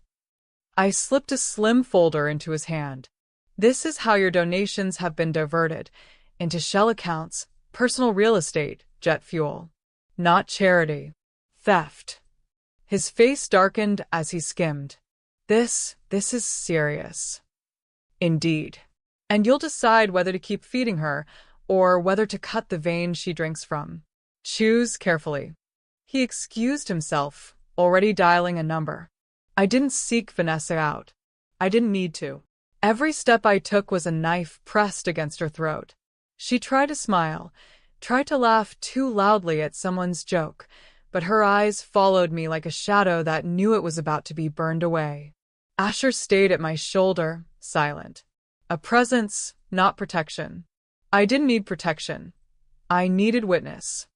I slipped a slim folder into his hand. This is how your donations have been diverted into shell accounts, personal real estate, jet fuel. Not charity. Theft. His face darkened as he skimmed. This is serious. Indeed. And you'll decide whether to keep feeding her or whether to cut the vein she drinks from. Choose carefully. He excused himself, already dialing a number. I didn't seek Vanessa out. I didn't need to. Every step I took was a knife pressed against her throat. She tried to smile, tried to laugh too loudly at someone's joke, but her eyes followed me like a shadow that knew it was about to be burned away. Asher stayed at my shoulder, silent. A presence, not protection. I didn't need protection. I needed witness.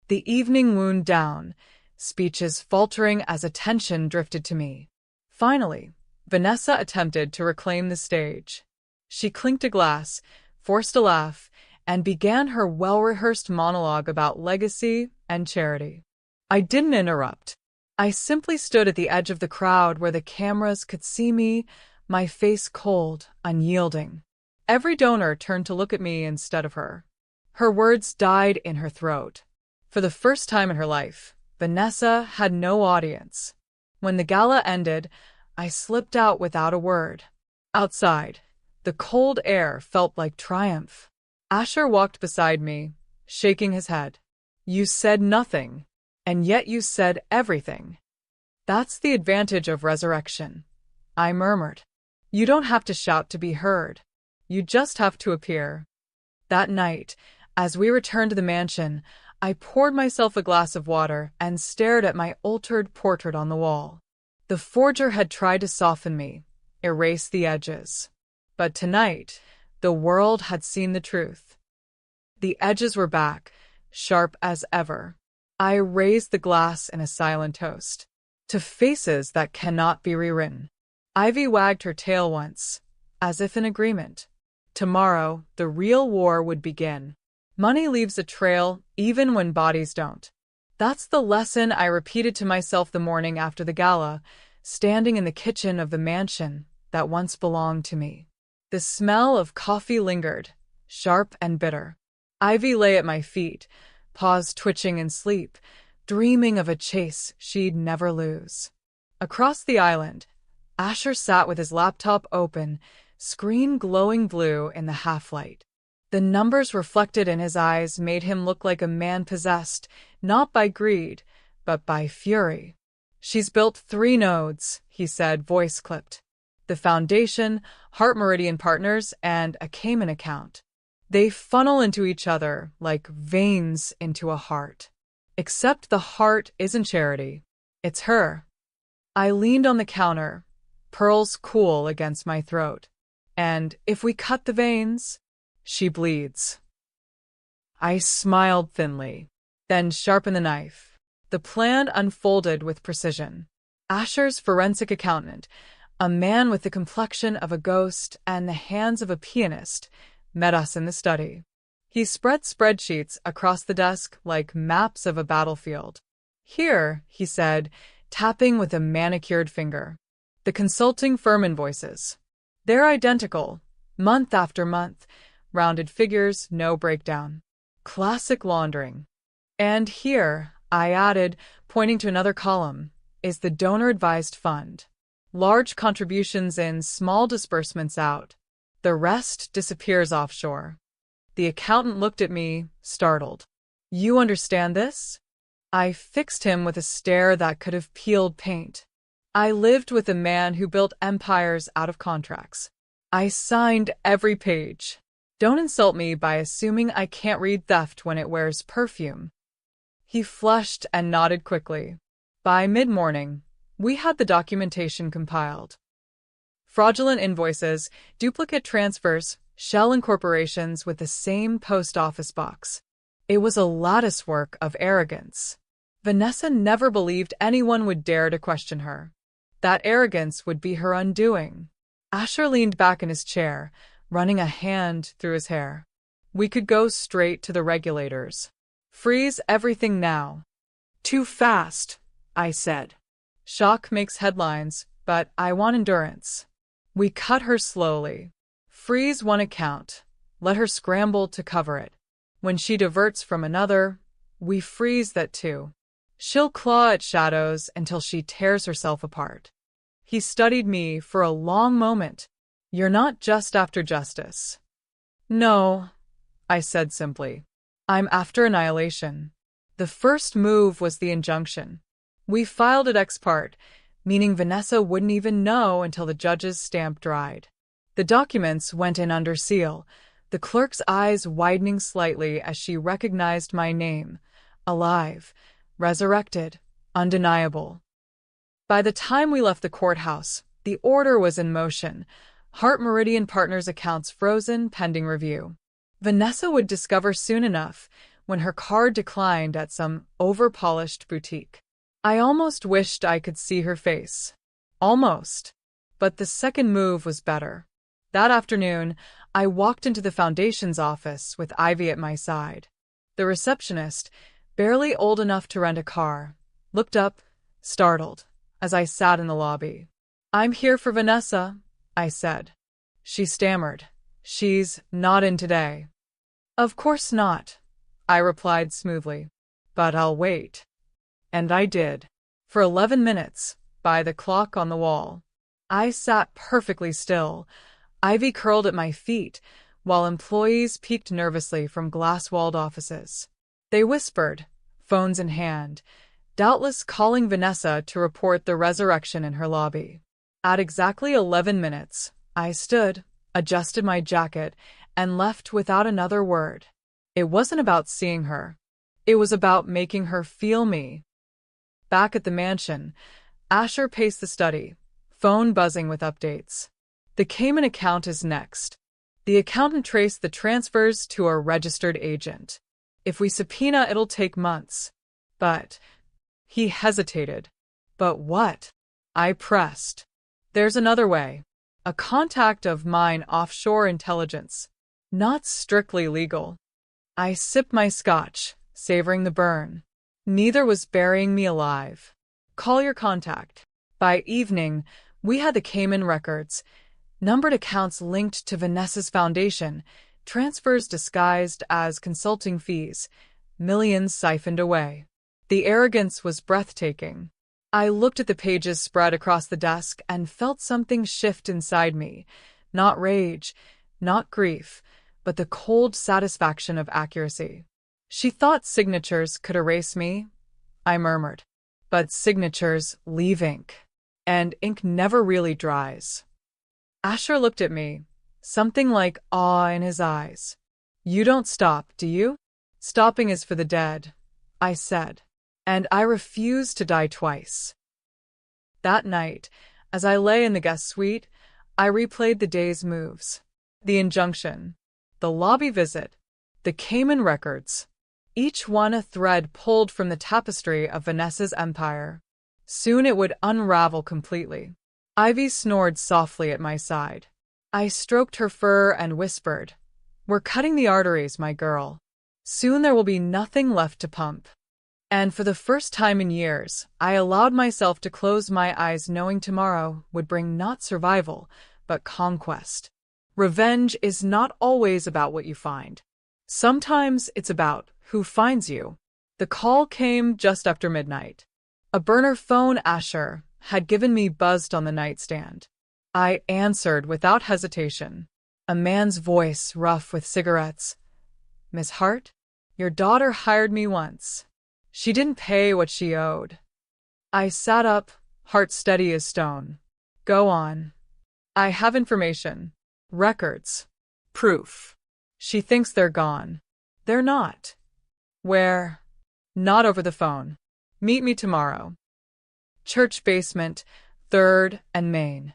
The evening wound down, speeches faltering as attention drifted to me. Finally, Vanessa attempted to reclaim the stage. She clinked a glass, forced a laugh, and began her well-rehearsed monologue about legacy and charity. I didn't interrupt. I simply stood at the edge of the crowd where the cameras could see me, my face cold, unyielding. Every donor turned to look at me instead of her. Her words died in her throat. For the first time in her life, Vanessa had no audience. When the gala ended, I slipped out without a word. Outside, the cold air felt like triumph. Asher walked beside me, shaking his head. You said nothing, and yet you said everything. That's the advantage of resurrection, I murmured. You don't have to shout to be heard. You just have to appear. That night, as we returned to the mansion, I poured myself a glass of water and stared at my altered portrait on the wall. The forger had tried to soften me, erase the edges. But tonight, the world had seen the truth. The edges were back, sharp as ever. I raised the glass in a silent toast. To faces that cannot be rewritten. Ivy wagged her tail once, as if in agreement. Tomorrow, the real war would begin. Money leaves a trail even when bodies don't. That's the lesson I repeated to myself the morning after the gala, standing in the kitchen of the mansion that once belonged to me. The smell of coffee lingered, sharp and bitter. Ivy lay at my feet, paws twitching in sleep, dreaming of a chase she'd never lose. Across the island, Asher sat with his laptop open, screen glowing blue in the half-light. The numbers reflected in his eyes made him look like a man possessed, not by greed, but by fury. She's built 3 nodes, he said, voice clipped. The Foundation, Heart Meridian Partners, and a Cayman account. They funnel into each other like veins into a heart. Except the heart isn't Charity. It's her. I leaned on the counter, pearls cool against my throat. And if we cut the veins, she bleeds. I smiled thinly, then sharpened the knife. The plan unfolded with precision. Asher's forensic accountant, a man with the complexion of a ghost and the hands of a pianist, met us in the study. He spread spreadsheets across the desk like maps of a battlefield. Here, he said, tapping with a manicured finger. The consulting firm invoices. They're identical, month after month, rounded figures, no breakdown. Classic laundering. And here, I added, pointing to another column, is the donor-advised fund. Large contributions in, small disbursements out. The rest disappears offshore. The accountant looked at me, startled. You understand this? I fixed him with a stare that could have peeled paint. I lived with a man who built empires out of contracts. I signed every page. Don't insult me by assuming I can't read theft when it wears perfume. He flushed and nodded quickly. By mid-morning, we had the documentation compiled. Fraudulent invoices, duplicate transfers, shell incorporations with the same post office box. It was a latticework of arrogance. Vanessa never believed anyone would dare to question her. That arrogance would be her undoing. Asher leaned back in his chair, running a hand through his hair. We could go straight to the regulators. Freeze everything now. Too fast, I said. Shock makes headlines, but I want endurance. We cut her slowly. Freeze one account. Let her scramble to cover it. When she diverts from another, we freeze that too. She'll claw at shadows until she tears herself apart. He studied me for a long moment. You're not just after justice. No, I said simply. I'm after annihilation. The first move was the injunction. We filed it ex parte, meaning Vanessa wouldn't even know until the judge's stamp dried. The documents went in under seal, the clerk's eyes widening slightly as she recognized my name. Alive, resurrected, undeniable. By the time we left the courthouse, the order was in motion. Heart Meridian Partners accounts frozen pending review. Vanessa would discover soon enough when her card declined at some over-polished boutique. I almost wished I could see her face. Almost. But the second move was better. That afternoon, I walked into the Foundation's office with Ivy at my side. The receptionist, barely old enough to rent a car, looked up, startled, as I sat in the lobby. I'm here for Vanessa, I said. She stammered. She's not in today. Of course not, I replied smoothly. But I'll wait. And I did. For 11 minutes, by the clock on the wall. I sat perfectly still, ivy curled at my feet, while employees peeked nervously from glass-walled offices. They whispered, phones in hand, doubtless calling Vanessa to report the resurrection in her lobby. At exactly 11 minutes, I stood, adjusted my jacket, and left without another word. It wasn't about seeing her. It was about making her feel me. Back at the mansion, Asher paced the study, phone buzzing with updates. The Cayman account is next. The accountant traced the transfers to a registered agent. If we subpoena, it'll take months. But he hesitated. But what? I pressed. There's another way. A contact of mine offshore intelligence. Not strictly legal. I sipped my scotch, savoring the burn. Neither was burying me alive. Call your contact. By evening, we had the Cayman records, numbered accounts linked to Vanessa's foundation, transfers disguised as consulting fees, millions siphoned away. The arrogance was breathtaking. I looked at the pages spread across the desk and felt something shift inside me. Not rage, not grief, but the cold satisfaction of accuracy. She thought signatures could erase me, I murmured. But signatures leave ink, and ink never really dries. Asher looked at me, something like awe in his eyes. You don't stop, do you? Stopping is for the dead, I said. And I refuse to die twice. That night, as I lay in the guest suite, I replayed the day's moves. The injunction, the lobby visit, the Cayman records, each one a thread pulled from the tapestry of Vanessa's empire. Soon it would unravel completely. Ivy snored softly at my side. I stroked her fur and whispered, "We're cutting the arteries, my girl. Soon there will be nothing left to pump." And for the first time in years, I allowed myself to close my eyes knowing tomorrow would bring not survival, but conquest. Revenge is not always about what you find. Sometimes it's about who finds you. The call came just after midnight. A burner phone Asher had given me buzzed on the nightstand. I answered without hesitation. A man's voice, rough with cigarettes. "Miss Hart, your daughter hired me once. She didn't pay what she owed." I sat up, heart steady as stone. "Go on." "I have information. Records. Proof. She thinks they're gone. They're not." "Where?" "Not over the phone. Meet me tomorrow. Church basement, 3rd and Main."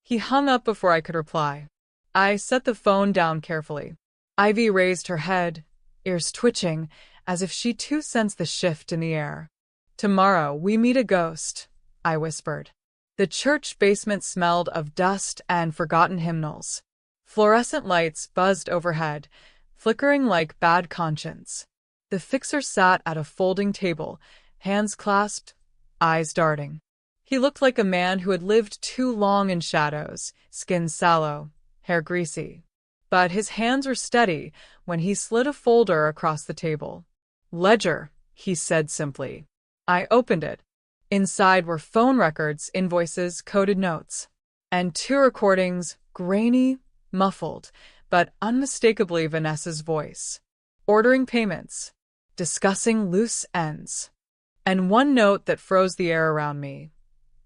He hung up before I could reply. I set the phone down carefully. Ivy raised her head, ears twitching, as if she too sensed the shift in the air. "Tomorrow we meet a ghost," I whispered. The church basement smelled of dust and forgotten hymnals. Fluorescent lights buzzed overhead, flickering like bad conscience. The fixer sat at a folding table, hands clasped, eyes darting. He looked like a man who had lived too long in shadows, skin sallow, hair greasy. But his hands were steady when he slid a folder across the table. "Ledger," he said simply. I opened it. Inside were phone records, invoices, coded notes, and 2 recordings, grainy, muffled, but unmistakably Vanessa's voice. Ordering payments, discussing loose ends, and 1 note that froze the air around me.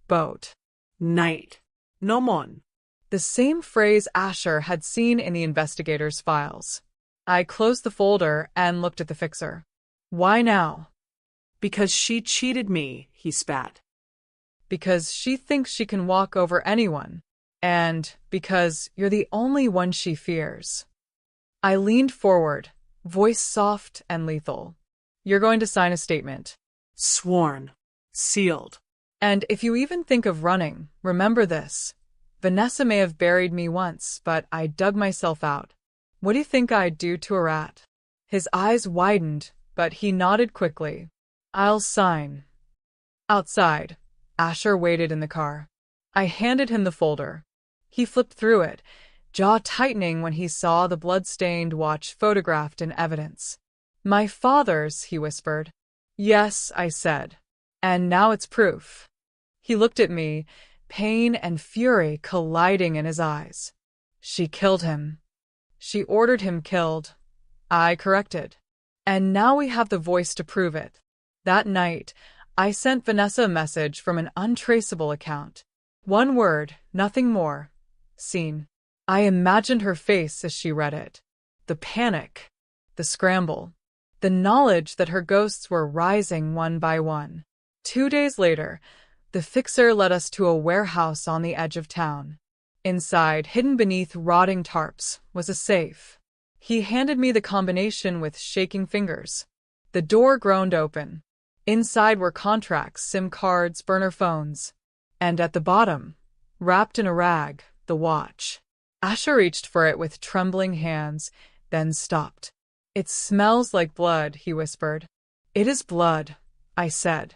Boat. Night. No mon. The same phrase Asher had seen in the investigator's files. I closed the folder and looked at the fixer. "Why now?" "Because she cheated me," he spat. "Because she thinks she can walk over anyone. And because you're the only one she fears." I leaned forward, voice soft and lethal. "You're going to sign a statement." "Sworn. Sealed." "And if you even think of running, remember this. Vanessa may have buried me once, but I dug myself out. What do you think I'd do to a rat?" His eyes widened, but he nodded quickly. "I'll sign." Outside, Asher waited in the car. I handed him the folder. He flipped through it, jaw tightening when he saw the blood-stained watch photographed in evidence. "My father's," he whispered. "Yes," I said. "And now it's proof." He looked at me, pain and fury colliding in his eyes. She killed him. She ordered him killed. I corrected. And now we have the voice to prove it. That night, I sent Vanessa a message from an untraceable account. One word, nothing more. Seen. I imagined her face as she read it. The panic. The scramble. The knowledge that her ghosts were rising one by one. 2 days later, the fixer led us to a warehouse on the edge of town. Inside, hidden beneath rotting tarps, was a safe. He handed me the combination with shaking fingers. The door groaned open. Inside were contracts, SIM cards, burner phones. And at the bottom, wrapped in a rag, the watch. Asher reached for it with trembling hands, then stopped. It smells like blood, he whispered. It is blood, I said.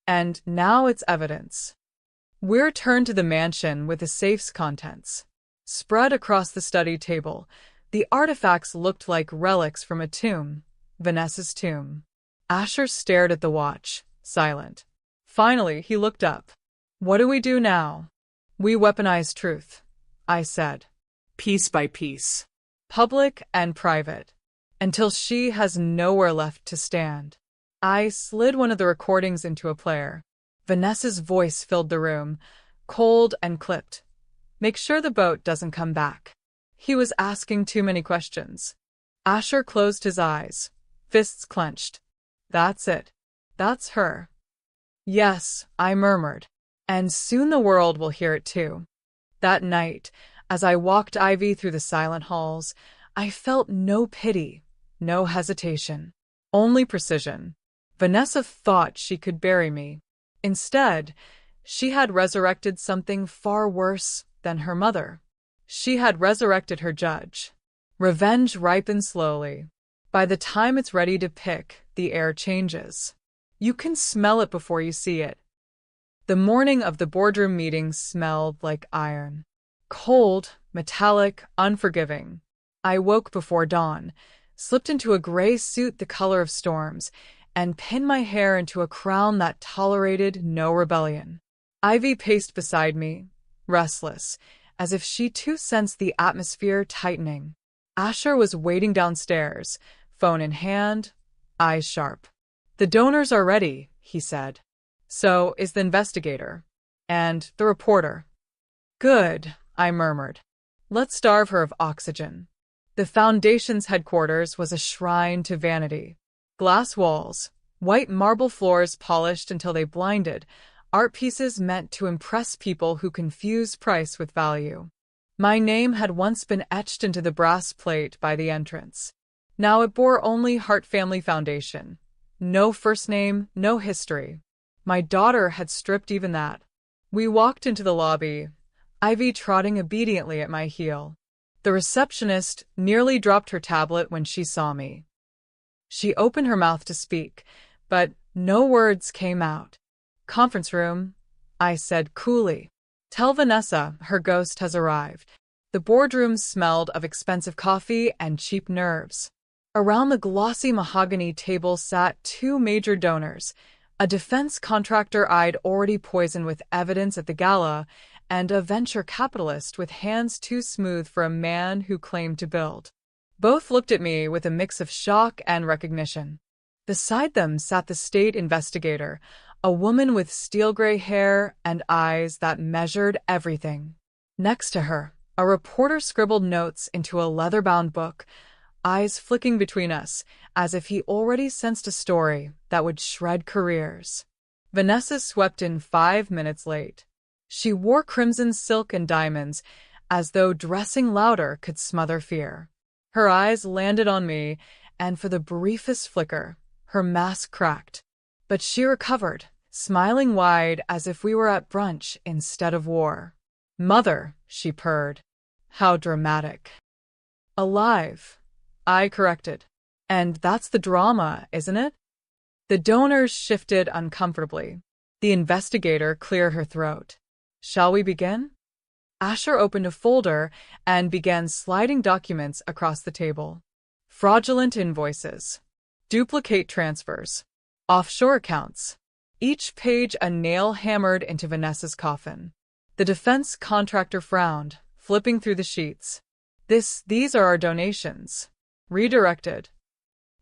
And now it's evidence. We returned to the mansion with the safe's contents. Spread across the study table, the artifacts looked like relics from a tomb, Vanessa's tomb. Asher stared at the watch, silent. Finally, he looked up. What do we do now? We weaponize truth, I said. Piece by piece. Public and private. Until she has nowhere left to stand. I slid one of the recordings into a player. Vanessa's voice filled the room, cold and clipped. Make sure the boat doesn't come back. He was asking too many questions. Asher closed his eyes, fists clenched. That's it. That's her. Yes, I murmured. And soon the world will hear it too. That night, as I walked Ivy through the silent halls, I felt no pity, no hesitation, only precision. Vanessa thought she could bury me. Instead, she had resurrected something far worse than her mother. She had resurrected her judge. Revenge ripens slowly. By the time it's ready to pick, the air changes. You can smell it before you see it. The morning of the boardroom meeting smelled like iron. Cold, metallic, unforgiving. I woke before dawn, slipped into a gray suit the color of storms, and pinned my hair into a crown that tolerated no rebellion. Ivy paced beside me, restless, as if she too sensed the atmosphere tightening. Asher was waiting downstairs, phone in hand, eyes sharp. The donors are ready, he said. So is the investigator. And the reporter. Good, I murmured. Let's starve her of oxygen. The Foundation's headquarters was a shrine to vanity. Glass walls, white marble floors polished until they blinded, art pieces meant to impress people who confuse price with value. My name had once been etched into the brass plate by the entrance. Now it bore only Hart Family Foundation. No first name, no history. My daughter had stripped even that. We walked into the lobby, Ivy trotting obediently at my heel. The receptionist nearly dropped her tablet when she saw me. She opened her mouth to speak, but no words came out. Conference room, I said coolly. Tell Vanessa her ghost has arrived. The boardroom smelled of expensive coffee and cheap nerves. Around the glossy mahogany table sat 2 major donors, a defense contractor I'd already poisoned with evidence at the gala, and a venture capitalist with hands too smooth for a man who claimed to build. Both looked at me with a mix of shock and recognition. Beside them sat the state investigator, a woman with steel-gray hair and eyes that measured everything. Next to her, a reporter scribbled notes into a leather-bound book, eyes flicking between us, as if he already sensed a story that would shred careers. Vanessa swept in 5 minutes late. She wore crimson silk and diamonds, as though dressing louder could smother fear. Her eyes landed on me, and for the briefest flicker, her mask cracked. But she recovered, smiling wide as if we were at brunch instead of war. Mother, she purred. How dramatic. Alive, I corrected. And that's the drama, isn't it? The donors shifted uncomfortably. The investigator cleared her throat. Shall we begin? Asher opened a folder and began sliding documents across the table. Fraudulent invoices. Duplicate transfers. Offshore accounts. Each page a nail hammered into Vanessa's coffin. The defense contractor frowned, flipping through the sheets. These are our donations. Redirected.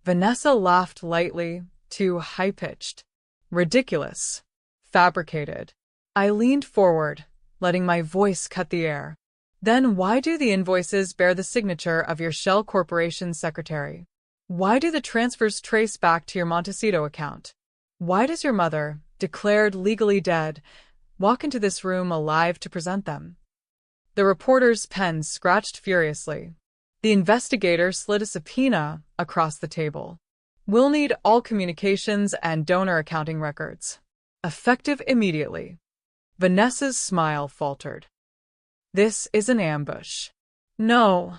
Vanessa laughed lightly, too high-pitched. Ridiculous. Fabricated. I leaned forward, letting my voice cut the air. Then why do the invoices bear the signature of your Shell Corporation's secretary? Why do the transfers trace back to your Montecito account? Why does your mother, declared legally dead, walk into this room alive to present them? The reporter's pen scratched furiously. The investigator slid a subpoena across the table. We'll need all communications and donor accounting records. Effective immediately. Vanessa's smile faltered. This is an ambush. No,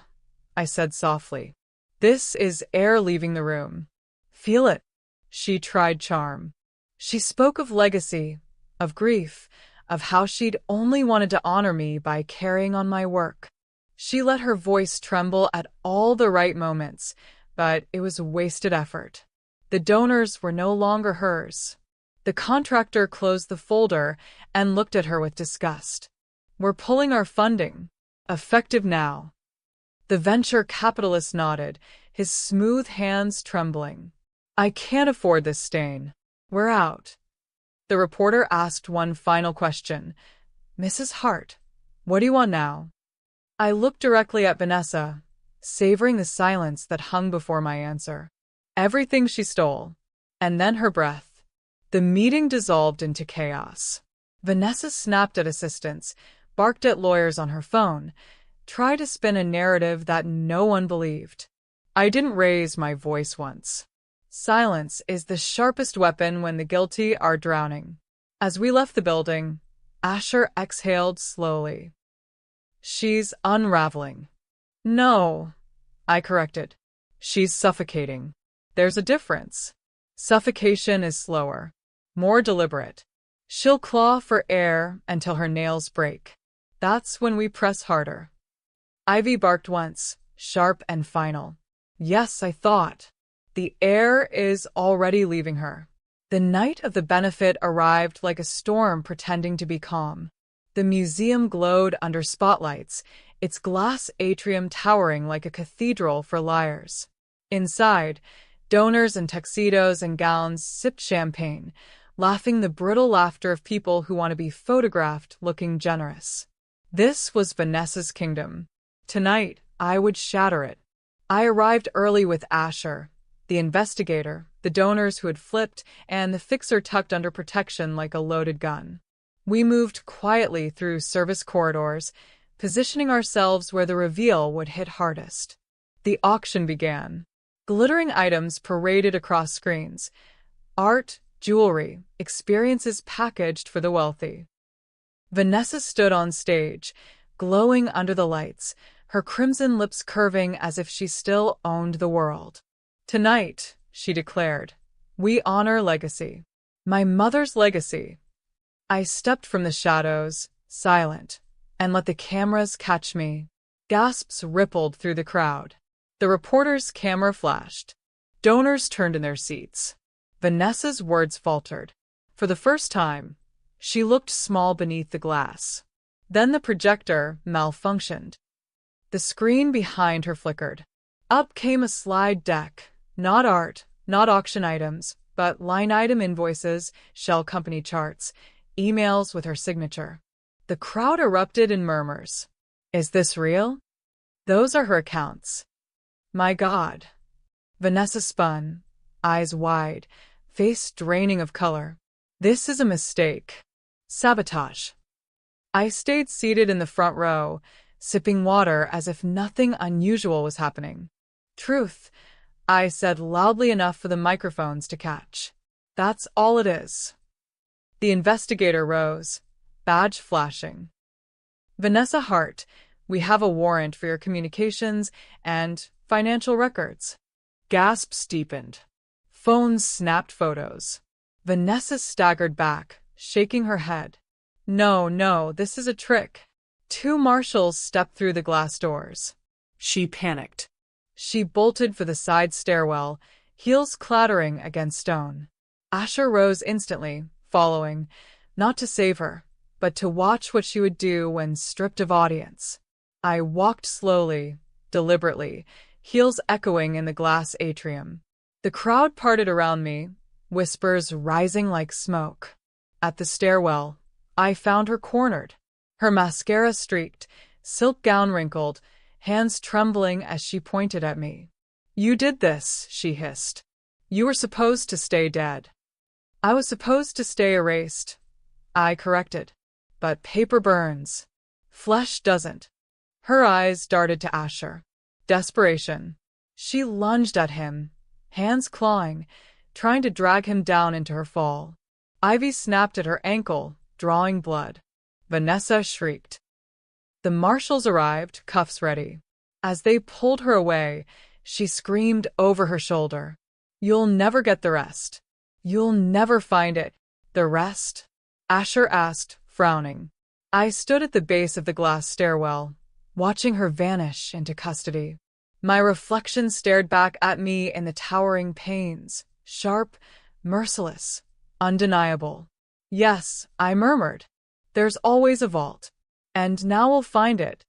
I said softly. This is air leaving the room. Feel it. She tried charm. She spoke of legacy, of grief, of how she'd only wanted to honor me by carrying on my work. She let her voice tremble at all the right moments, but it was wasted effort. The donors were no longer hers. The contractor closed the folder and looked at her with disgust. We're pulling our funding. Effective now. The venture capitalist nodded, his smooth hands trembling. I can't afford this stain. We're out. The reporter asked one final question. Mrs. Hart, what do you want now? I looked directly at Vanessa, savoring the silence that hung before my answer. Everything she stole. And then her breath. The meeting dissolved into chaos. Vanessa snapped at assistants, barked at lawyers on her phone, tried to spin a narrative that no one believed. I didn't raise my voice once. Silence is the sharpest weapon when the guilty are drowning. As we left the building, Asher exhaled slowly. She's unraveling. No, I corrected. She's suffocating. There's a difference. Suffocation is slower, more deliberate. She'll claw for air until her nails break. That's when we press harder. Ivy barked once, sharp and final. Yes, I thought. The air is already leaving her. The night of the benefit arrived like a storm pretending to be calm. The museum glowed under spotlights, its glass atrium towering like a cathedral for liars. Inside, donors in tuxedos and gowns sipped champagne, laughing the brittle laughter of people who want to be photographed looking generous. This was Vanessa's kingdom. Tonight, I would shatter it. I arrived early with Asher, the investigator, the donors who had flipped, and the fixer tucked under protection like a loaded gun. We moved quietly through service corridors, positioning ourselves where the reveal would hit hardest. The auction began. Glittering items paraded across screens. Art, jewelry, experiences packaged for the wealthy. Vanessa stood on stage, glowing under the lights, her crimson lips curving as if she still owned the world. Tonight, she declared, we honor legacy. My mother's legacy. I stepped from the shadows, silent, and let the cameras catch me. Gasps rippled through the crowd. The reporter's camera flashed. Donors turned in their seats. Vanessa's words faltered. For the first time, she looked small beneath the glass. Then the projector malfunctioned. The screen behind her flickered. Up came a slide deck. Not art, not auction items, but line-item invoices, Shell company charts, emails with her signature. The crowd erupted in murmurs. Is this real? Those are her accounts. My God. Vanessa spun, eyes wide, face draining of color. This is a mistake. Sabotage. I stayed seated in the front row, sipping water as if nothing unusual was happening. Truth, I said loudly enough for the microphones to catch. That's all it is. The investigator rose, badge flashing. Vanessa Hart, we have a warrant for your communications and financial records. Gasps deepened. Phones snapped photos. Vanessa staggered back, shaking her head. No, this is a trick. Two marshals stepped through the glass doors. She panicked. She bolted for the side stairwell, heels clattering against stone. Asher rose instantly, following, not to save her, but to watch what she would do when stripped of audience. I walked slowly, deliberately, heels echoing in the glass atrium. The crowd parted around me, whispers rising like smoke. At the stairwell, I found her cornered, her mascara streaked, silk gown wrinkled, hands trembling as she pointed at me. "You did this," she hissed. "You were supposed to stay dead." "I was supposed to stay erased," I corrected. "But paper burns. Flesh doesn't." Her eyes darted to Asher. Desperation. She lunged at him, hands clawing, trying to drag him down into her fall. Ivy snapped at her ankle, drawing blood. Vanessa shrieked. The marshals arrived, cuffs ready. As they pulled her away, she screamed over her shoulder. "You'll never get the rest. You'll never find it." "The rest?" Asher asked, frowning. I stood at the base of the glass stairwell, watching her vanish into custody. My reflection stared back at me in the towering panes, sharp, merciless, undeniable. "Yes," I murmured. "There's always a vault. And now we'll find it."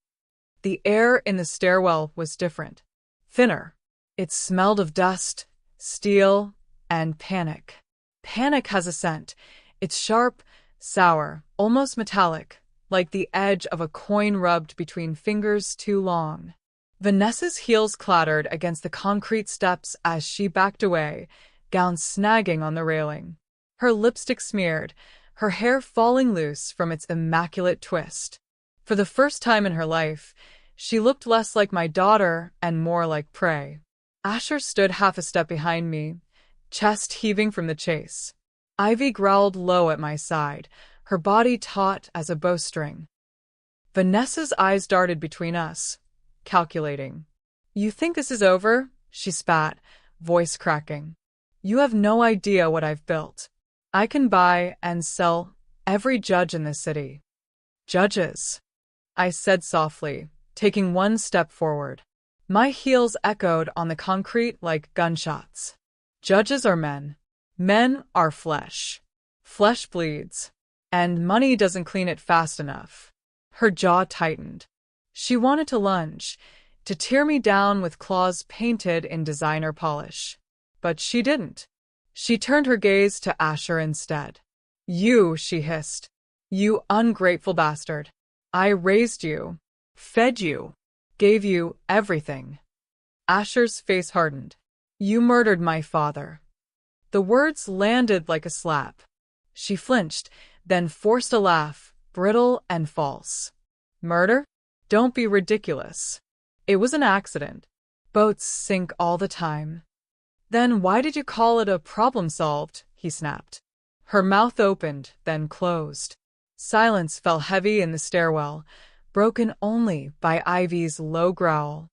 The air in the stairwell was different, thinner. It smelled of dust, steel, and panic. Panic has a scent. It's sharp, sour, almost metallic, like the edge of a coin rubbed between fingers too long. Vanessa's heels clattered against the concrete steps as she backed away, gown snagging on the railing. Her lipstick smeared, her hair falling loose from its immaculate twist. For the first time in her life, she looked less like my daughter and more like prey. Asher stood half a step behind me, chest heaving from the chase. Ivy growled low at my side, her body taut as a bowstring. Vanessa's eyes darted between us, calculating. "You think this is over?" she spat, voice cracking. "You have no idea what I've built. I can buy and sell every judge in this city." "Judges," I said softly, taking one step forward. My heels echoed on the concrete like gunshots. "Judges are men. Men are flesh. Flesh bleeds. And money doesn't clean it fast enough." Her jaw tightened. She wanted to lunge, to tear me down with claws painted in designer polish. But she didn't. She turned her gaze to Asher instead. "You," she hissed. "You ungrateful bastard. I raised you, fed you, gave you everything." Asher's face hardened. "You murdered my father." The words landed like a slap. She flinched, then forced a laugh, brittle and false. "Murder? Don't be ridiculous. It was an accident. Boats sink all the time." "Then why did you call it a problem solved?" he snapped. Her mouth opened, then closed. Silence fell heavy in the stairwell, broken only by Ivy's low growl.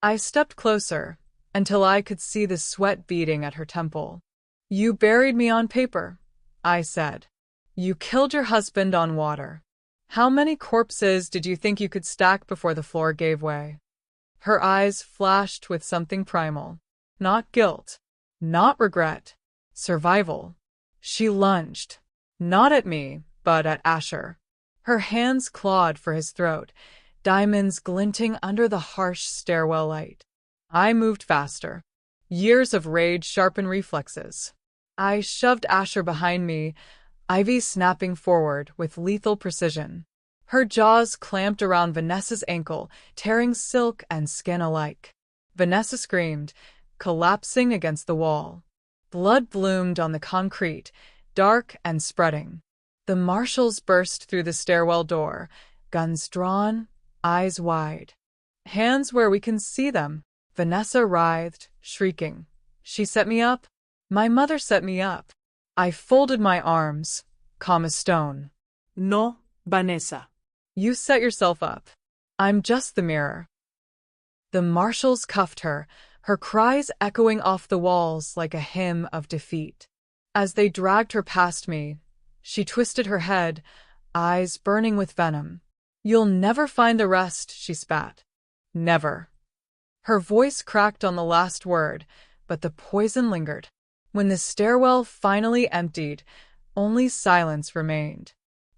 I stepped closer, until I could see the sweat beading at her temple. "You buried me on paper," I said. "You killed your husband on water. How many corpses did you think you could stack before the floor gave way?" Her eyes flashed with something primal. Not guilt, not regret, survival. She lunged, not at me, but at Asher. Her hands clawed for his throat, diamonds glinting under the harsh stairwell light. I moved faster. Years of rage sharpened reflexes. I shoved Asher behind me, Ivy snapping forward with lethal precision. Her jaws clamped around Vanessa's ankle, tearing silk and skin alike. Vanessa screamed, collapsing against the wall. Blood bloomed on the concrete, dark and spreading. The marshals burst through the stairwell door, guns drawn, eyes wide. "Hands where we can see them." Vanessa writhed, shrieking. "She set me up? My mother set me up." I folded my arms, calm as stone. "No, Vanessa." "You set yourself up. I'm just the mirror." The marshals cuffed her, her cries echoing off the walls like a hymn of defeat. As they dragged her past me, she twisted her head, eyes burning with venom. "You'll never find the rest," she spat. "Never." Her voice cracked on the last word, but the poison lingered. When the stairwell finally emptied, only silence remained.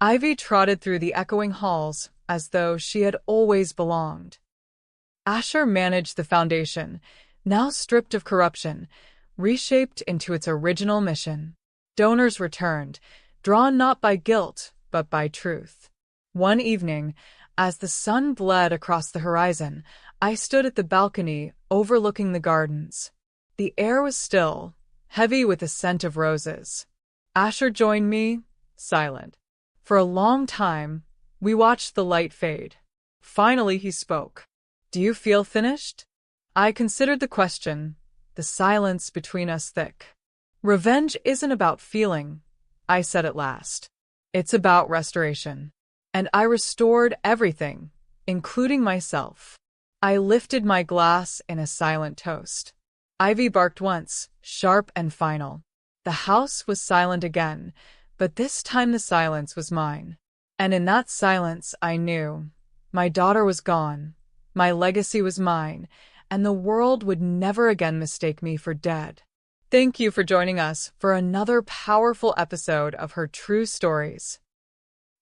Ivy trotted through the echoing halls as though she had always belonged. Asher managed the foundation, now stripped of corruption, reshaped into its original mission. Donors returned, drawn not by guilt, but by truth. One evening, as the sun bled across the horizon, I stood at the balcony overlooking the gardens. The air was still, heavy with the scent of roses. Asher joined me, silent. For a long time, we watched the light fade. Finally, he spoke. "Do you feel finished?" I considered the question, the silence between us thick. "Revenge isn't about feeling," I said at last. "It's about restoration." And I restored everything, including myself. I lifted my glass in a silent toast. Ivy barked once, sharp and final. The house was silent again, but this time the silence was mine. And in that silence I knew my daughter was gone, my legacy was mine, and the world would never again mistake me for dead. Thank you for joining us for another powerful episode of Her True Stories.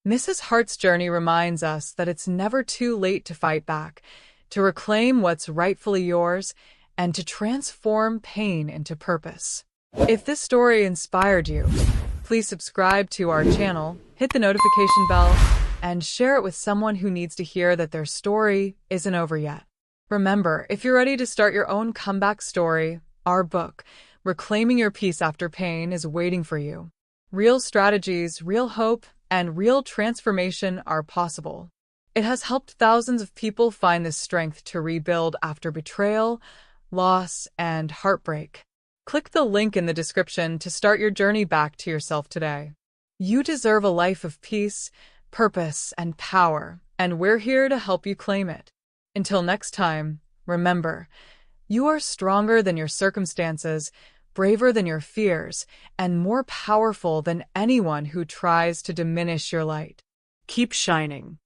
Mrs. Hart's journey reminds us that it's never too late to fight back, to reclaim what's rightfully yours, and to transform pain into purpose. If this story inspired you, please subscribe to our channel, hit the notification bell, and share it with someone who needs to hear that their story isn't over yet. Remember, if you're ready to start your own comeback story, our book, Reclaiming Your Peace After Pain, is waiting for you. Real strategies, real hope, and real transformation are possible. It has helped thousands of people find the strength to rebuild after betrayal, loss, and heartbreak. Click the link in the description to start your journey back to yourself today. You deserve a life of peace, purpose, and power, and we're here to help you claim it. Until next time, remember, you are stronger than your circumstances, braver than your fears, and more powerful than anyone who tries to diminish your light. Keep shining.